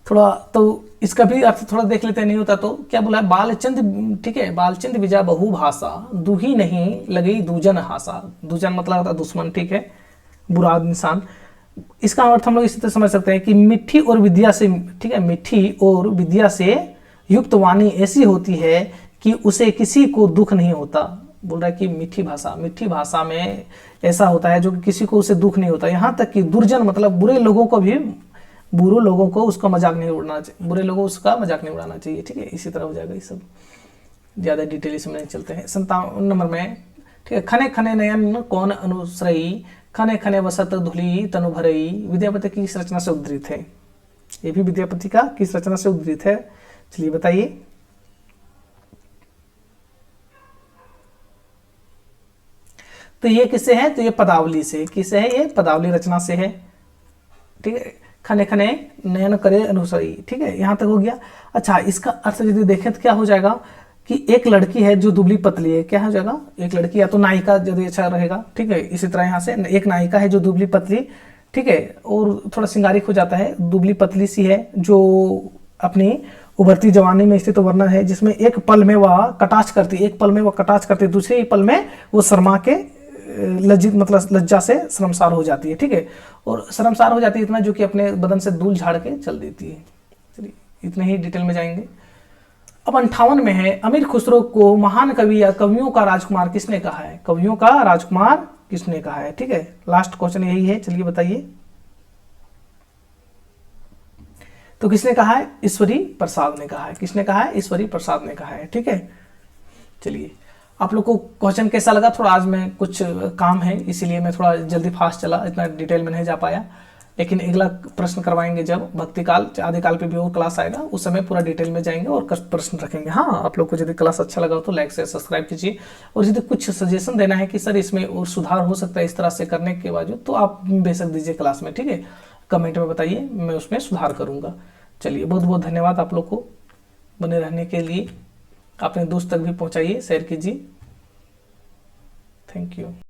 थोड़ा तो इसका भी अर्थ थोड़ा देख लेते हैं, नहीं होता तो। क्या बोला है? बालचंद, ठीक है, बालचंद विजा बहु भाषा दुही नहीं लगई दूजन हासा। दूजन मतलब होता दुश्मन, ठीक है, बुरा इंसान। इसका अर्थ हम लोग इसी तरह समझ सकते हैं कि मिट्टी और विद्या से, ठीक है, मिट्टी और विद्या से युक्त वाणी ऐसी होती है कि उसे किसी को दुख नहीं होता। बोल रहा है कि मीठी भाषा में ऐसा होता है जो कि किसी को उसे दुख नहीं होता। यहाँ तक कि दुर्जन मतलब बुरे लोगों को भी, बुरे लोगों को उसका मजाक नहीं उड़ाना चाहिए, बुरे लोगों उसका मजाक नहीं उड़ाना चाहिए। ठीक है, इसी तरह हो जाएगा। ये सब ज़्यादा डिटेल इसमें नहीं चलते हैं। 57 नंबर में, ठीक है, खने खने नयन कौन अनुश्रयी खने खने वसत धुली तनु भरई। विद्यापति की किस रचना से उद्धृत है? ये भी विद्यापति का किस रचना से उद्धृत है? चलिए बताइए। तो ये किससे है? तो ये पदावली से। किससे है? ये पदावली रचना से है। ठीक है, खने खने नयन करे अनुसरी। ठीक है, यहां तक हो गया। अच्छा, इसका अर्थ यदि देखें तो क्या हो जाएगा कि एक लड़की है जो दुबली पतली है। क्या हो जाएगा? एक लड़की या तो नायिका यदि अच्छा रहेगा। ठीक है, इसी तरह यहाँ से एक नायिका है जो दुबली पतली, ठीक है, और थोड़ा सिंगारिक हो जाता है, दुबली पतली सी है, जो अपनी उभरती जवानी में स्थित वर्णन है, जिसमें एक पल में वह कटाक्ष करती, एक पल में वह कटाक्ष करती, दूसरे पल में वो शर्मा के लज्जित मतलब लज्जा से शर्मसार हो जाती है। ठीक है, और शर्मसार हो जाती है इतना जो कि अपने बदन से धूल झाड़ के चल देती है। चलिए, इतने ही डिटेल में जाएंगे। अब 58 में है, अमीर खुसरो को महान कवि या कवियों का राजकुमार किसने कहा है? कवियों का राजकुमार किसने कहा है? ठीक है, लास्ट क्वेश्चन यही है। चलिए बताइए। तो किसने कहा है? ईश्वरी प्रसाद ने कहा है। किसने कहा है? ईश्वरी प्रसाद ने कहा है। ठीक है, चलिए आप लोग को क्वेश्चन कैसा लगा? थोड़ा आज में कुछ काम है इसीलिए मैं थोड़ा जल्दी फास्ट चला, इतना डिटेल में नहीं जा पाया। लेकिन अगला प्रश्न करवाएंगे जब भक्ति काल आदि काल पे भी और क्लास आएगा, उस समय पूरा डिटेल में जाएंगे और प्रश्न रखेंगे। हाँ, आप लोग को यदि क्लास अच्छा लगा हो तो लाइक से सब्सक्राइब कीजिए, और यदि कुछ सजेशन देना है कि सर इसमें और सुधार हो सकता है इस तरह से करने के बावजूद, तो आप बेशक दीजिए क्लास में, ठीक है, कमेंट में बताइए, मैं उसमें सुधार करूँगा। चलिए, बहुत बहुत धन्यवाद आप लोग को बने रहने के लिए, अपने दोस्त तक भी पहुँचाइए, शेयर कीजिए। Thank you.